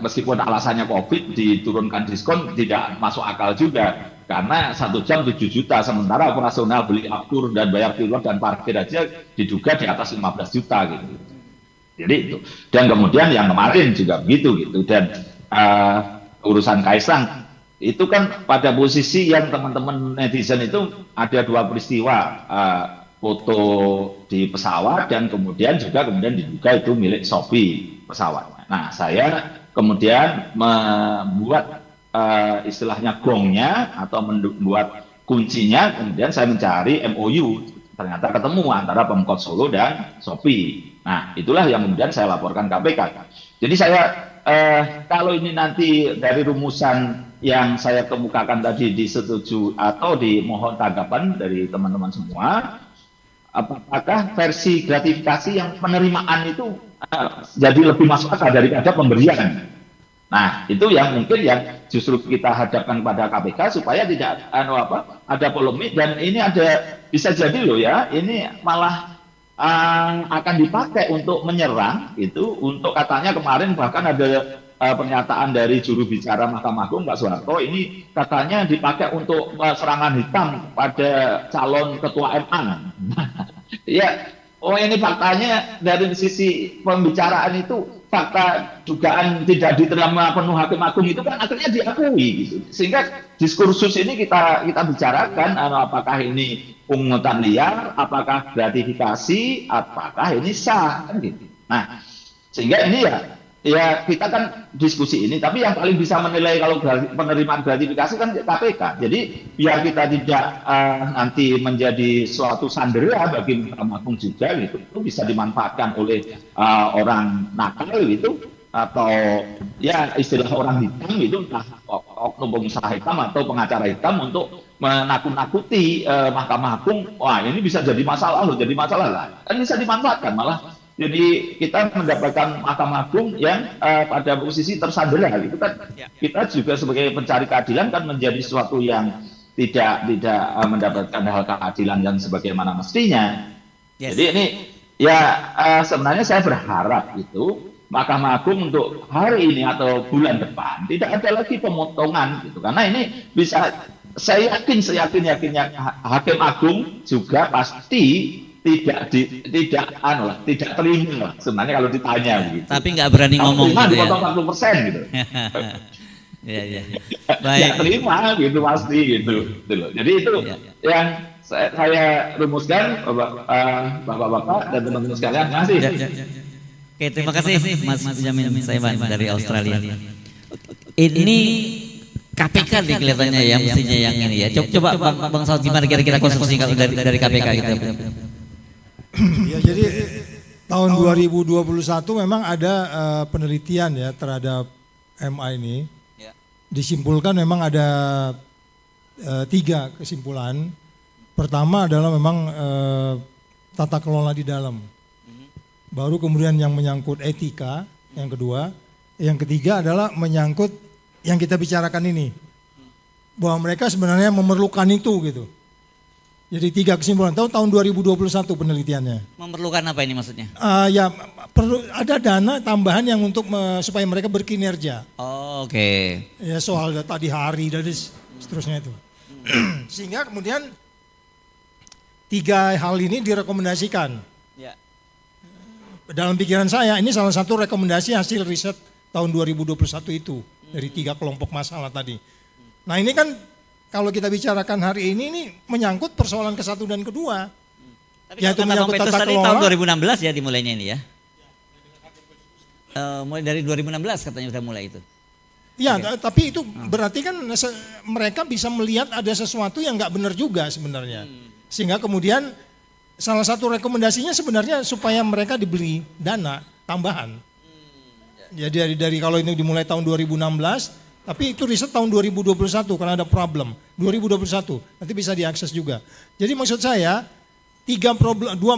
meskipun alasannya COVID diturunkan diskon tidak masuk akal juga, karena 1 jam 7 juta sementara operasional beli aftur dan bayar pilot dan parkir aja diduga di atas 15 juta gitu. Jadi itu, dan kemudian yang kemarin juga begitu gitu, dan urusan Kaisang itu kan pada posisi yang teman-teman netizen itu ada 2 peristiwa, foto di pesawat dan kemudian diduga itu milik Shopee pesawatnya. Nah, saya kemudian membuat istilahnya gongnya atau membuat kuncinya, kemudian saya mencari MOU, ternyata ketemu antara Pemkot Solo dan Shopee. Nah, itulah yang kemudian saya laporkan KPK. Jadi saya kalau ini nanti dari rumusan yang saya kemukakan tadi disetujui atau dimohon tanggapan dari teman-teman semua, apakah versi gratifikasi yang penerimaan itu jadi lebih masuk akal daripada pemberian. Nah, itu yang mungkin yang justru kita hadapkan pada KPK supaya tidak ada polemik, dan ini bisa jadi loh ya, ini malah akan dipakai untuk menyerang itu, untuk katanya kemarin bahkan ada pernyataan dari juru bicara Mahkamah Agung Pak Soeharto, ini katanya dipakai untuk serangan hitam pada calon ketua MA. Ya, ini faktanya dari sisi pembicaraan itu, fakta dugaan tidak diterima penuh Hakim Agung itu kan akhirnya diakui gitu. Sehingga diskursus ini kita bicarakan, apakah ini pungutan liar, apakah gratifikasi, apakah ini sah kan gitu. Nah, sehingga ini ya kita kan diskusi ini, tapi yang paling bisa menilai kalau penerimaan gratifikasi kan KPK. Jadi biar kita tidak nanti menjadi suatu sandera bagi Mahkamah Agung juga gitu, itu bisa dimanfaatkan oleh orang nakal gitu, atau ya istilah orang hitam itu, entah oknum pengusaha hitam atau pengacara hitam untuk menakut-nakuti Mahkamah Agung. Wah, ini bisa jadi masalah loh, jadi masalah lah. Kan bisa dimanfaatkan malah. Jadi kita mendapatkan Mahkamah Agung yang pada posisi tersandera gitu kan. Kita juga sebagai pencari keadilan kan menjadi sesuatu yang tidak mendapatkan hal keadilan yang sebagaimana mestinya. Yes. Jadi ini sebenarnya saya berharap itu Mahkamah Agung untuk hari ini atau bulan depan tidak ada lagi pemotongan gitu, karena ini bisa, saya yakinnya Hakim Agung juga pasti tidak terima sebenarnya kalau ditanya begitu. Tapi nggak berani ngomong gitu ya. Dipotong 40% gitu. Iya. Baik. Ya terima gitu pasti gitu loh. Jadi itu yang saya rumuskan Bapak-bapak dan teman-teman sekalian. Terima kasih. Oke, terima kasih Mas Benjamin Saiman dari Australia. Ini KPK nih kelihatannya ya, mestinya yang ini ya. Coba Bang Saud gimana kira-kira konstruksi kalau dari KPK gitu. Ya, jadi tahun 2021 memang ada penelitian ya terhadap MA ini. Disimpulkan memang ada 3 kesimpulan. Pertama adalah memang tata kelola di dalam. Baru kemudian yang menyangkut etika, yang kedua. Yang ketiga adalah menyangkut yang kita bicarakan ini. Bahwa mereka sebenarnya memerlukan itu gitu. Jadi 3 kesimpulan. Tahun 2021 penelitiannya. Memerlukan apa ini maksudnya? Ya perlu ada dana tambahan yang untuk supaya mereka berkinerja. Oh, oke. Ya soal data di hari dan seterusnya itu. Sehingga kemudian 3 hal ini direkomendasikan. Ya. Dalam pikiran saya ini salah satu rekomendasi hasil riset tahun 2021 itu dari 3 kelompok masalah tadi. Nah ini kan kalau kita bicarakan hari ini menyangkut persoalan ke-1 dan ke-2. Tapi yaitu kata menyangkut Bang Petrus tata tadi kelola. tahun 2016 ya dimulainya ini ya. Mulai dari 2016 katanya sudah mulai itu. Ya, tapi itu berarti kan mereka bisa melihat ada sesuatu yang nggak benar juga sebenarnya. Sehingga kemudian salah satu rekomendasinya sebenarnya supaya mereka diberi dana tambahan. Jadi dari kalau ini dimulai tahun 2016, tapi itu riset tahun 2021 karena ada problem. 2021 nanti bisa diakses juga. Jadi maksud saya 2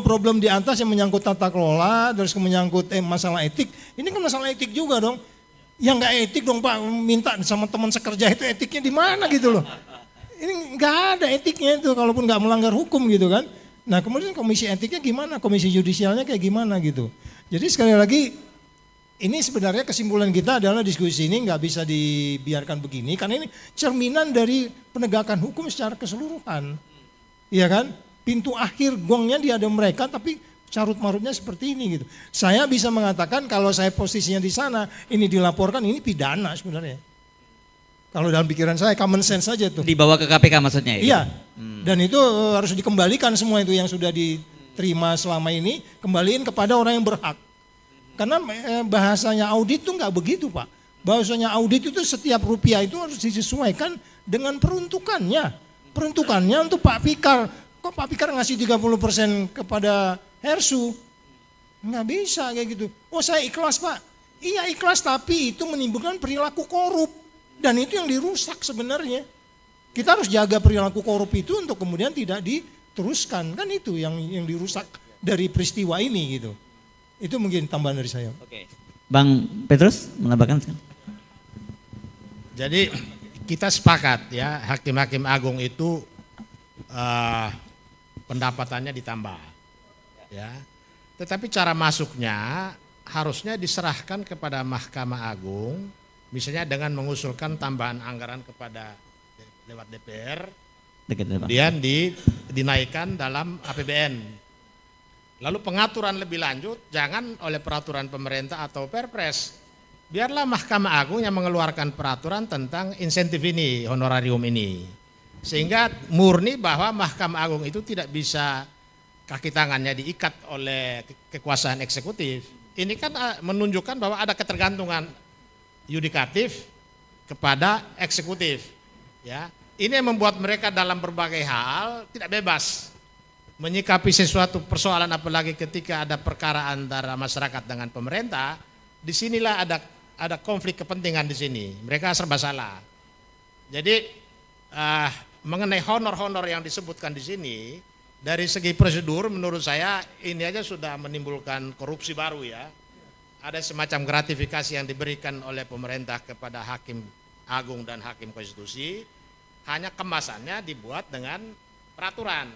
problem di atas yang menyangkut tata kelola, terus menyangkut masalah etik. Ini kan masalah etik juga dong. Yang nggak etik dong Pak, minta sama teman sekerja itu etiknya di mana gitu loh. Ini nggak ada etiknya itu, kalaupun nggak melanggar hukum gitu kan. Nah kemudian komisi etiknya gimana, komisi yudisialnya kayak gimana gitu. Jadi sekali lagi ini sebenarnya kesimpulan kita adalah diskusi ini nggak bisa dibiarkan begini karena ini cerminan dari penegakan hukum secara keseluruhan, iya kan? Pintu akhir gongnya dia ada mereka tapi carut marutnya seperti ini gitu. Saya bisa mengatakan kalau saya posisinya di sana ini dilaporkan ini pidana sebenarnya. Kalau dalam pikiran saya common sense saja tuh. Dibawa ke KPK maksudnya ya? Iya. Dan itu harus dikembalikan semua itu yang sudah diterima selama ini kembaliin kepada orang yang berhak. Karena bahasanya audit itu nggak begitu Pak. Bahasanya audit itu setiap rupiah itu harus disesuaikan dengan peruntukannya. Peruntukannya untuk Pak Fikar. Kok Pak Fikar ngasih 30% kepada Hersu? Nggak bisa kayak gitu. Oh saya ikhlas Pak. Iya ikhlas tapi itu menimbulkan perilaku korup. Dan itu yang dirusak sebenarnya. Kita harus jaga perilaku korup itu untuk kemudian tidak diteruskan. Kan itu yang dirusak dari peristiwa ini gitu. Itu mungkin tambahan dari saya. Oke. Bang Petrus menambahkan? Jadi kita sepakat ya hakim-hakim agung itu pendapatannya ditambah. Ya. Tetapi cara masuknya harusnya diserahkan kepada Mahkamah Agung, misalnya dengan mengusulkan tambahan anggaran kepada lewat DPR, kemudian dinaikkan dalam APBN. Lalu pengaturan lebih lanjut jangan oleh peraturan pemerintah atau Perpres. Biarlah Mahkamah Agung yang mengeluarkan peraturan tentang insentif ini, honorarium ini. Sehingga murni bahwa Mahkamah Agung itu tidak bisa kaki tangannya diikat oleh kekuasaan eksekutif. Ini kan menunjukkan bahwa ada ketergantungan yudikatif kepada eksekutif. Ya, ini yang membuat mereka dalam berbagai hal tidak bebas menyikapi sesuatu persoalan, apalagi ketika ada perkara antara masyarakat dengan pemerintah. Disinilah ada konflik kepentingan di sini. Mereka serba salah. Jadi mengenai honor-honor yang disebutkan di sini, dari segi prosedur menurut saya ini aja sudah menimbulkan korupsi baru ya. Ada semacam gratifikasi yang diberikan oleh pemerintah kepada hakim agung dan hakim konstitusi, hanya kemasannya dibuat dengan peraturan.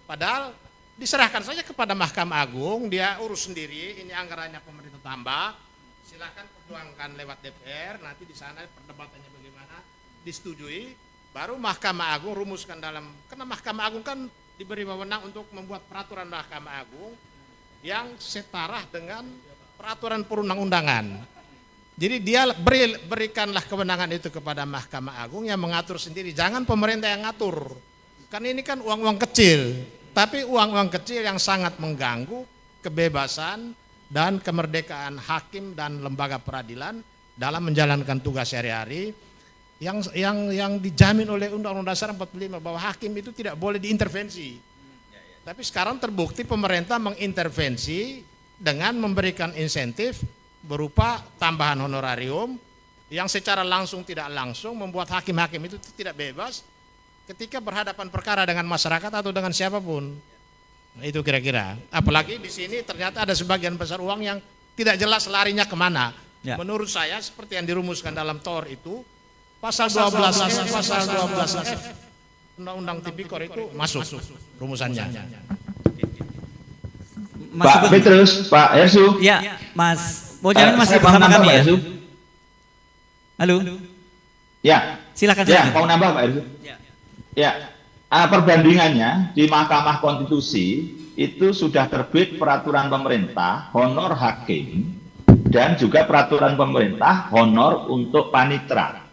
Padahal diserahkan saja kepada Mahkamah Agung, dia urus sendiri, ini anggarannya pemerintah tambah, silakan perjuangkan lewat DPR, nanti di sana perdebatannya bagaimana, disetujui, baru Mahkamah Agung rumuskan karena Mahkamah Agung kan diberi wewenang untuk membuat peraturan Mahkamah Agung yang setara dengan peraturan perundang-undangan. Jadi dia berikanlah kewenangan itu kepada Mahkamah Agung yang mengatur sendiri, jangan pemerintah yang ngatur. kan ini kan uang-uang kecil, tapi uang-uang kecil yang sangat mengganggu kebebasan dan kemerdekaan hakim dan lembaga peradilan dalam menjalankan tugas sehari-hari yang dijamin oleh Undang-Undang Dasar 45 bahwa hakim itu tidak boleh diintervensi. Tapi sekarang terbukti pemerintah mengintervensi dengan memberikan insentif berupa tambahan honorarium yang secara langsung tidak langsung membuat hakim-hakim itu tidak bebas ketika berhadapan perkara dengan masyarakat atau dengan siapapun. Nah, itu kira-kira. Apalagi di sini ternyata ada sebagian besar uang yang tidak jelas larinya kemana. Ya. Menurut saya seperti yang dirumuskan dalam TOR itu pasal 12F, pasal 12F Undang-Undang Tipikor itu masuk rumusannya. Mas Pak Sugeng. Petrus, Pak Hersu. Ya, Mas Bojamin masih Saya mau bersama nambah, kami Pak ya? Hersu. Halo, Ya, silakan. ya, mau nambah Pak Hersu. Ya. Ya, perbandingannya di Mahkamah Konstitusi itu sudah terbit peraturan pemerintah honor hakim dan juga peraturan pemerintah honor untuk panitera.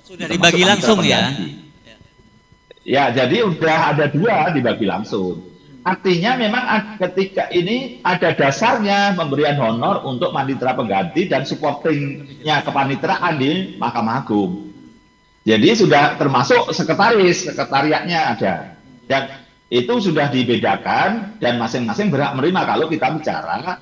Sudah dibagi langsung ya? Ya, jadi udah ada dua dibagi langsung. Artinya memang ketika ini ada dasarnya pemberian honor untuk panitera pengganti dan supportingnya kepanitraan di Mahkamah Agung. Jadi sudah termasuk sekretariatnya ada. Dan itu sudah dibedakan dan masing-masing berhak menerima kalau kita bicara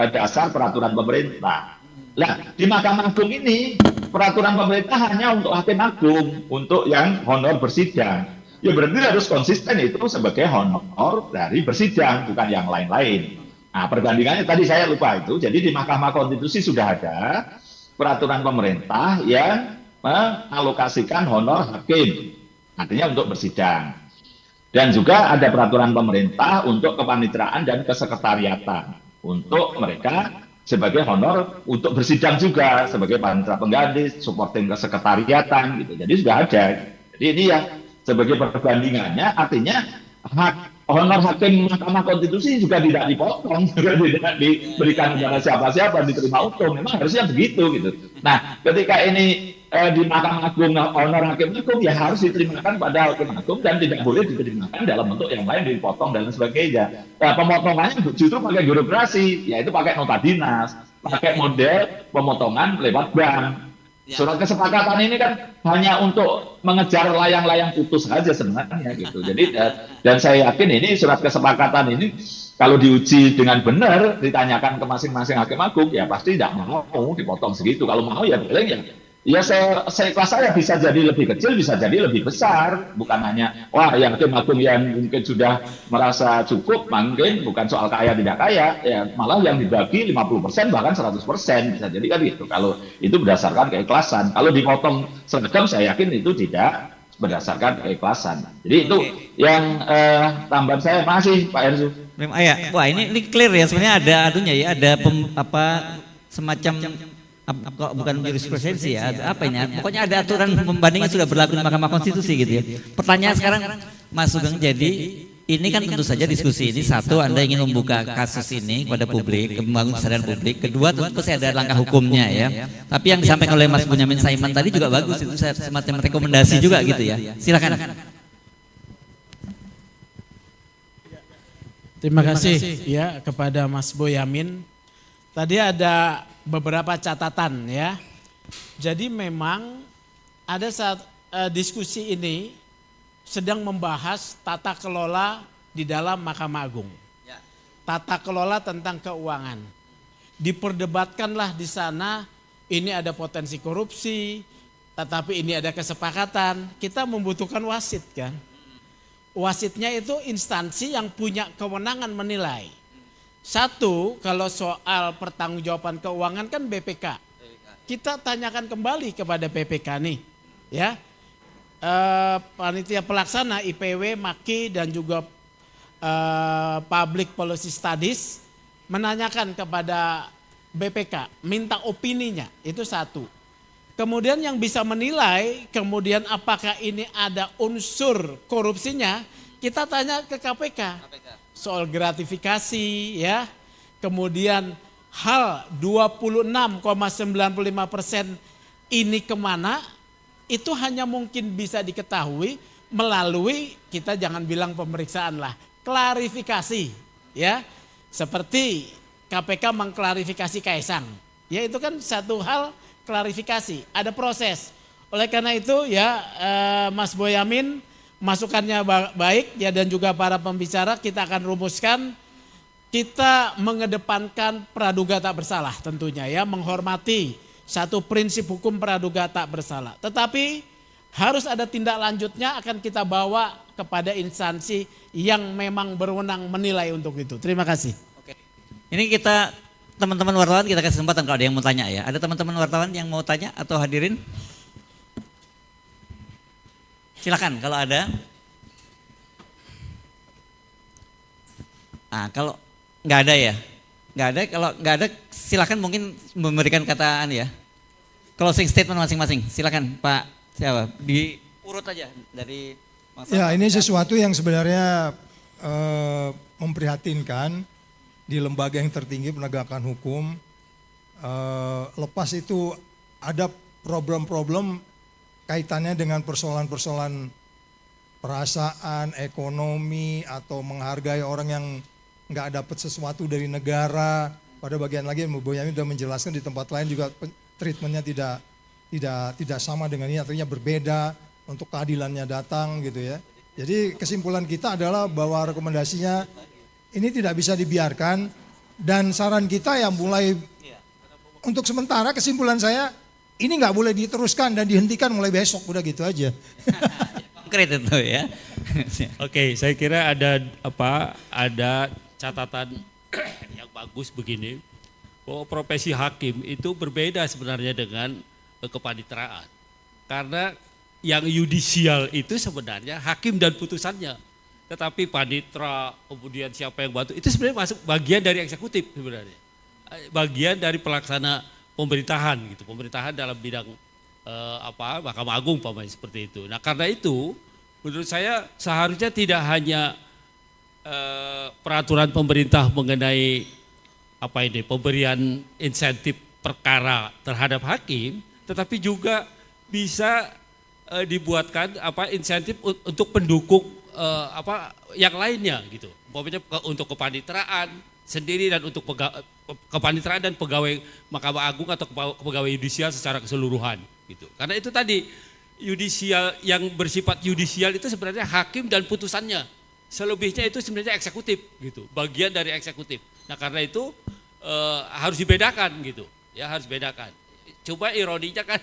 dasar peraturan pemerintah. Nah, di Mahkamah Agung ini peraturan pemerintah hanya untuk hakim agung, untuk yang honor bersidang. Ya berarti harus konsisten itu sebagai honor dari bersidang, bukan yang lain-lain. Nah, perbandingannya tadi saya lupa itu. Jadi di Mahkamah Konstitusi sudah ada peraturan pemerintah yang mengalokasikan honor hakim, artinya untuk bersidang. Dan juga ada peraturan pemerintah untuk kepanitraan dan kesekretariatan, untuk mereka sebagai honor untuk bersidang juga, sebagai panitera pengganti, supporting kesekretariatan gitu. Jadi sudah ada. Jadi ini yang sebagai perbandingannya, artinya honor hakim Mahkamah Konstitusi juga tidak dipotong, juga tidak diberikan kepada siapa-siapa, diterima utuh. Memang harusnya begitu gitu. Nah, ketika ini di Mahkamah Agung honor hakim agung ya harus diterimakan pada hakim agung dan tidak boleh diterimakan dalam bentuk yang lain, dipotong dan sebagainya. Nah, pemotongannya justru pakai birokrasi, yaitu pakai nota dinas, pakai model pemotongan lewat bank. Surat kesepakatan ini kan hanya untuk mengejar layang-layang putus saja sebenarnya gitu. Jadi dan saya yakin ini surat kesepakatan ini kalau diuji dengan benar, ditanyakan ke masing-masing hakim agung, ya pasti tidak mau dipotong segitu. Kalau mau ya boleh ya saya kelas saya bisa jadi lebih kecil, bisa jadi lebih besar. Bukan hanya, wah yang hakim agung yang mungkin sudah merasa cukup, mungkin bukan soal kaya tidak kaya, ya malah yang dibagi 50% bahkan 100% bisa jadi kan gitu. Kalau itu berdasarkan keikhlasan. Kalau dipotong seragam, saya yakin itu tidak berdasarkan keikhlasan. Jadi itu yang tambahan saya. Masih Pak Erzu. Wah ini clear ya, sebenarnya ada adunya ya, ada semacam bukan jurisprudensi ya, apa ini? Pokoknya ada aturan pembanding yang sudah berlaku di Mahkamah Konstitusi gitu ya. Pertanyaan sekarang Mas Sugeng, jadi ini kan tentu saja diskusi ini, satu Anda ingin membuka kasus ini kepada publik, membangun kesadaran publik. Kedua tentu saya ada langkah hukumnya ya. Tapi yang disampaikan oleh Mas Bonyamin Saiman tadi juga bagus, itu semacam rekomendasi juga gitu ya. Silakan. Terima kasih ya kepada Mas Boyamin. Tadi ada beberapa catatan ya. Jadi memang ada saat diskusi ini sedang membahas tata kelola di dalam Mahkamah Agung. Tata kelola tentang keuangan. Diperdebatkanlah di sana, ini ada potensi korupsi, tetapi ini ada kesepakatan. Kita membutuhkan wasit kan. Wasitnya itu instansi yang punya kewenangan menilai. Satu, kalau soal pertanggungjawaban keuangan kan BPK. Kita tanyakan kembali kepada BPK nih, ya. Panitia pelaksana IPW, MAKI dan juga Public Policy Studies menanyakan kepada BPK, minta opininya, itu satu. Kemudian yang bisa menilai, kemudian apakah ini ada unsur korupsinya, kita tanya ke KPK. Soal gratifikasi ya, kemudian hal 26,95% ini kemana, itu hanya mungkin bisa diketahui melalui, kita jangan bilang pemeriksaan lah, klarifikasi ya. Seperti KPK mengklarifikasi Kaisang. Ya itu kan satu hal klarifikasi, ada proses. Oleh karena itu ya Mas Boyamin masukannya baik ya, dan juga para pembicara kita akan rumuskan. Kita mengedepankan praduga tak bersalah tentunya ya, menghormati satu prinsip hukum praduga tak bersalah. Tetapi harus ada tindak lanjutnya, akan kita bawa kepada instansi yang memang berwenang menilai untuk itu. Terima kasih. Oke. Ini kita teman-teman wartawan kita kasih kesempatan kalau ada yang mau tanya ya. Ada teman-teman wartawan yang mau tanya atau hadirin? Silakan kalau ada. Kalau nggak ada ya, nggak ada. Kalau nggak ada, silakan mungkin memberikan kataan ya. Closing statement masing-masing. Silakan Pak. Siapa? Diurut aja dari. Ya, ini sesuatu yang sebenarnya memprihatinkan di lembaga yang tertinggi penegakan hukum. Lepas itu ada problem-problem kaitannya dengan persoalan-persoalan perasaan, ekonomi, atau menghargai orang yang nggak dapat sesuatu dari negara. Pada bagian lagi Mbak Boyamin sudah menjelaskan di tempat lain juga treatmentnya tidak sama dengan ini, artinya berbeda untuk keadilannya datang gitu ya. Jadi kesimpulan kita adalah bahwa rekomendasinya ini tidak bisa dibiarkan, dan saran kita yang mulai untuk sementara kesimpulan saya ini nggak boleh diteruskan dan dihentikan mulai besok, udah gitu aja. Konkret itu ya. Oke, saya kira ada catatan yang bagus begini, bahwa profesi hakim itu berbeda sebenarnya dengan kepaniteraan. Karena yang yudisial itu sebenarnya hakim dan putusannya. Tetapi panitra, kemudian siapa yang bantu, itu sebenarnya masuk bagian dari eksekutif sebenarnya. Bagian dari pelaksana pemerintahan gitu, pemerintahan dalam bidang Mahkamah Agung umpamanya seperti itu. Nah karena itu menurut saya seharusnya tidak hanya peraturan pemerintah mengenai pemberian insentif perkara terhadap hakim, tetapi juga bisa dibuatkan insentif untuk pendukung yang lainnya gitu. Umpamanya untuk kepaniteraan sendiri dan untuk kepaniteraan dan pegawai Mahkamah Agung atau pegawai yudisial secara keseluruhan gitu. Karena itu tadi yudisial, yang bersifat yudisial itu sebenarnya hakim dan putusannya. Selebihnya itu sebenarnya eksekutif gitu, bagian dari eksekutif. Nah karena itu harus dibedakan gitu, ya harus bedakan. Coba ironinya kan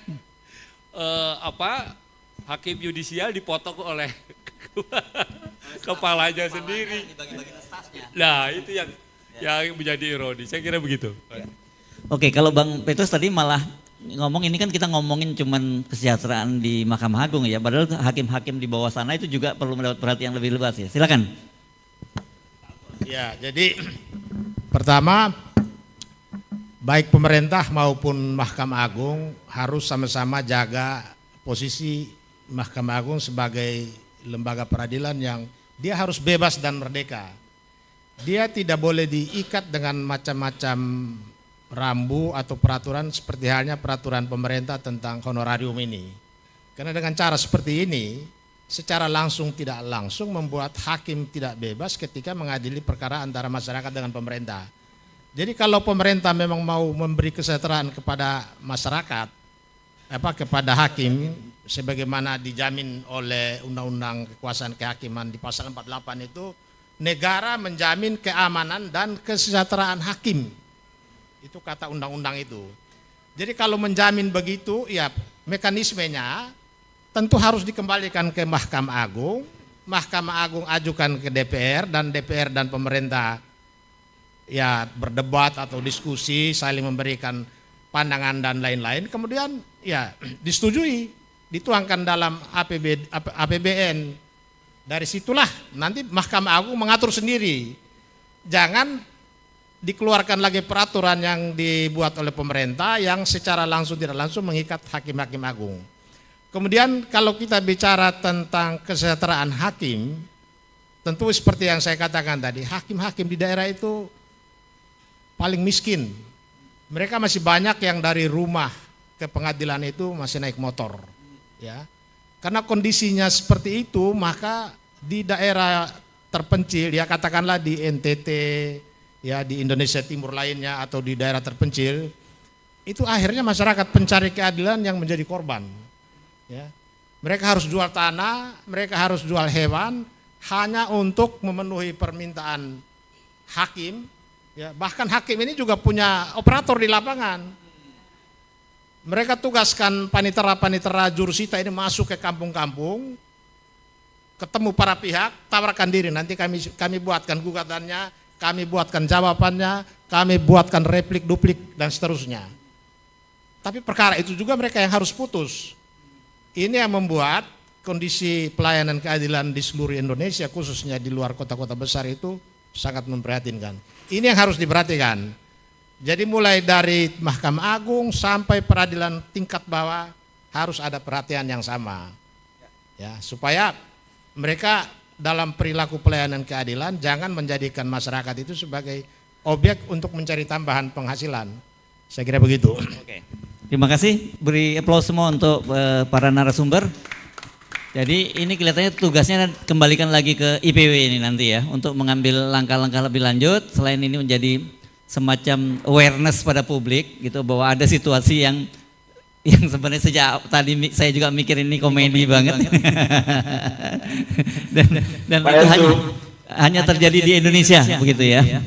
hakim yudisial dipotong oleh kepalanya sendiri. Nah itu yang menjadi ironi. Saya kira begitu. Oke, kalau Bang Petrus tadi malah ngomong, ini kan kita ngomongin cuman kesejahteraan di Mahkamah Agung ya, padahal hakim-hakim di bawah sana itu juga perlu mendapat perhatian lebih luas ya. Silakan. Ya, jadi pertama baik pemerintah maupun Mahkamah Agung harus sama-sama jaga posisi Mahkamah Agung sebagai lembaga peradilan yang dia harus bebas dan merdeka. Dia tidak boleh diikat dengan macam-macam rambu atau peraturan seperti halnya peraturan pemerintah tentang honorarium ini. Karena dengan cara seperti ini, secara langsung tidak langsung membuat hakim tidak bebas ketika mengadili perkara antara masyarakat dengan pemerintah. Jadi kalau pemerintah memang mau memberi kesejahteraan kepada masyarakat, kepada hakim, sebagaimana dijamin oleh Undang-Undang Kekuasaan Kehakiman di pasal 48 itu, negara menjamin keamanan dan kesejahteraan hakim. Itu kata undang-undang itu. Jadi kalau menjamin begitu, ya mekanismenya tentu harus dikembalikan ke Mahkamah Agung. Mahkamah Agung ajukan ke DPR, dan DPR dan pemerintah ya berdebat atau diskusi, saling memberikan pandangan dan lain-lain. Kemudian ya disetujui, dituangkan dalam APBN. Dari situlah nanti Mahkamah Agung mengatur sendiri. Jangan dikeluarkan lagi peraturan yang dibuat oleh pemerintah yang secara langsung tidak langsung mengikat hakim-hakim agung. Kemudian kalau kita bicara tentang kesejahteraan hakim, tentu seperti yang saya katakan tadi, hakim-hakim di daerah itu paling miskin. Mereka masih banyak yang dari rumah ke pengadilan itu masih naik motor, ya. Karena kondisinya seperti itu, maka di daerah terpencil, ya katakanlah di NTT, ya di Indonesia Timur lainnya atau di daerah terpencil, itu akhirnya masyarakat pencari keadilan yang menjadi korban. Ya. Mereka harus jual tanah, mereka harus jual hewan, hanya untuk memenuhi permintaan hakim. Ya, bahkan hakim ini juga punya operator di lapangan. Mereka tugaskan panitera jurusita ini masuk ke kampung-kampung, ketemu para pihak, tawarkan diri, nanti kami buatkan gugatannya, kami buatkan jawabannya, kami buatkan replik, duplik, dan seterusnya. Tapi perkara itu juga mereka yang harus putus. Ini yang membuat kondisi pelayanan keadilan di seluruh Indonesia, khususnya di luar kota-kota besar itu sangat memprihatinkan. Ini yang harus diperhatikan. Jadi mulai dari Mahkamah Agung sampai peradilan tingkat bawah harus ada perhatian yang sama. Ya, supaya mereka dalam perilaku pelayanan keadilan jangan menjadikan masyarakat itu sebagai objek untuk mencari tambahan penghasilan. Saya kira begitu. Oke. Terima kasih, beri aplaus semua untuk para narasumber. Jadi ini kelihatannya tugasnya kembalikan lagi ke IPW ini nanti ya, untuk mengambil langkah-langkah lebih lanjut. Selain ini menjadi semacam awareness pada publik gitu, bahwa ada situasi yang sebenarnya sejak tadi saya juga mikir ini komedi banget. dan itu hanya terjadi di Indonesia begitu ya.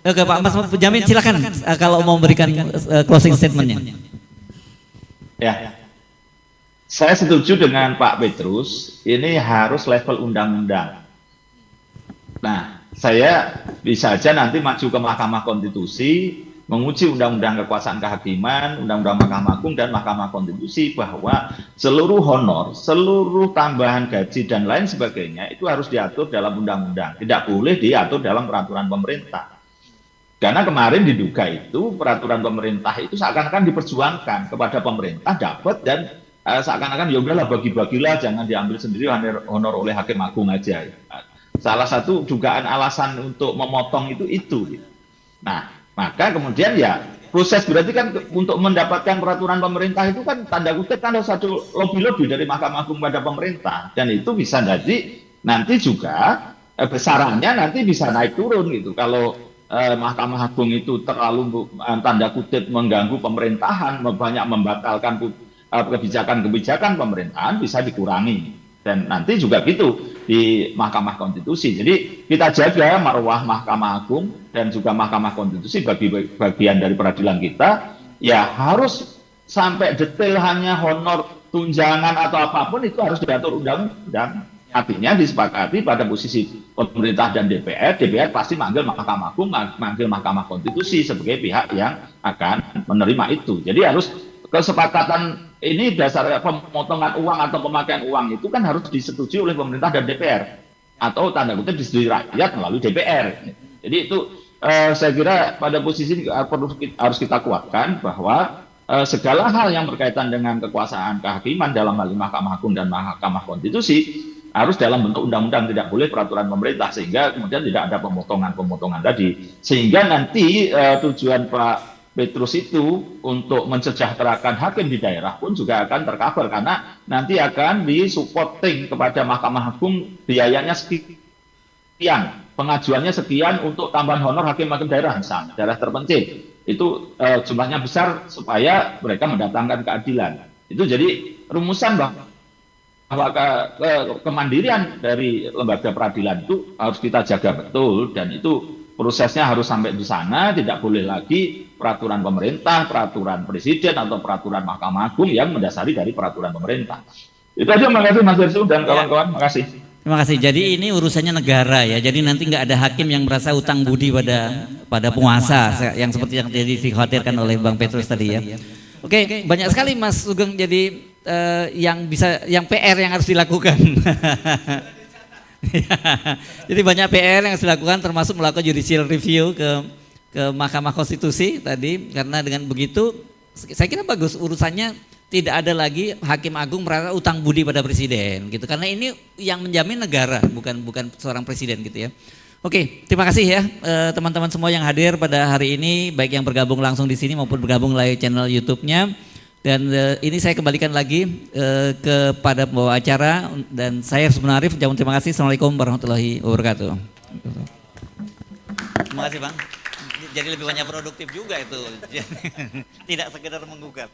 Oke Pak Mas Jamin, silakan kalau mau memberikan closing statementnya. Ya, saya setuju dengan Pak Petrus, ini harus level undang-undang. Nah, saya bisa aja nanti maju ke Mahkamah Konstitusi, menguji Undang-Undang Kekuasaan Kehakiman, Undang-Undang Mahkamah Agung dan Mahkamah Konstitusi, bahwa seluruh honor, seluruh tambahan gaji dan lain sebagainya itu harus diatur dalam undang-undang, tidak boleh diatur dalam peraturan pemerintah. Karena kemarin diduga itu peraturan pemerintah itu seakan-akan diperjuangkan kepada pemerintah dapat, dan seakan-akan ya udahlah bagi-bagilah, jangan diambil sendiri honor oleh Hakim Agung aja. Salah satu dugaan alasan untuk memotong itu. Nah, maka kemudian ya proses berarti kan untuk mendapatkan peraturan pemerintah itu kan tanda kutip kan ada satu lobby-lobby dari Mahkamah Agung pada pemerintah, dan itu bisa jadi nanti juga besarannya nanti bisa naik turun gitu. Kalau Mahkamah Agung itu terlalu tanda kutip mengganggu pemerintahan, banyak membatalkan kebijakan-kebijakan pemerintahan, bisa dikurangi. Dan nanti juga gitu di Mahkamah Konstitusi. Jadi kita jaga marwah Mahkamah Agung dan juga Mahkamah Konstitusi bagi bagian dari peradilan kita, ya harus sampai detail, hanya honor, tunjangan atau apapun itu harus diatur undang-undang. Artinya disepakati pada posisi pemerintah dan DPR pasti manggil Mahkamah Agung, manggil Mahkamah Konstitusi sebagai pihak yang akan menerima itu. Jadi harus kesepakatan ini dasar pemotongan uang atau pemakaian uang itu kan harus disetujui oleh pemerintah dan DPR, atau tanda kutip disetujui rakyat melalui DPR. Jadi itu saya kira pada posisi harus kita kuatkan bahwa segala hal yang berkaitan dengan kekuasaan kehakiman dalam hal ini Mahkamah Agung dan Mahkamah Konstitusi harus dalam bentuk undang-undang, tidak boleh peraturan pemerintah, sehingga kemudian tidak ada pemotongan-pemotongan tadi. Sehingga nanti tujuan Pak Petrus itu untuk mensejahterakan hakim di daerah pun juga akan tercover, karena nanti akan disupporting kepada Mahkamah Agung, biayanya sekian, pengajuannya sekian untuk tambahan honor hakim-hakim daerah, misalnya daerah terpencil itu jumlahnya besar supaya mereka mendatangkan keadilan. Itu jadi rumusan bahwa kemandirian dari lembaga peradilan itu harus kita jaga betul, dan itu prosesnya harus sampai di sana, tidak boleh lagi peraturan pemerintah, peraturan presiden atau peraturan Mahkamah Agung yang mendasari dari peraturan pemerintah. Itu aja, makasih Mas Dersu dan kawan-kawan, makasih. Terima kasih. Jadi ini urusannya negara ya. Jadi nanti nggak ada hakim yang merasa utang budi pada penguasa, yang seperti yang jadi dikhawatirkan oleh Bang Petrus tadi ya. Oke, banyak sekali Mas Sugeng jadi yang PR yang harus dilakukan. Jadi banyak PR yang harus dilakukan, termasuk melakukan judicial review ke Mahkamah Konstitusi tadi, karena dengan begitu saya kira bagus urusannya, tidak ada lagi Hakim Agung merasa utang budi pada presiden gitu, karena ini yang menjamin negara, bukan seorang presiden gitu ya. Oke, terima kasih ya teman-teman semua yang hadir pada hari ini, baik yang bergabung langsung di sini maupun bergabung melalui channel YouTube-nya. Dan ini saya kembalikan lagi kepada pembawa acara dan saya sebenarnya ucapkan terima kasih. Assalamualaikum warahmatullahi wabarakatuh. Terima kasih Bang. Jadi lebih banyak produktif juga itu. Tidak sekedar menggugat.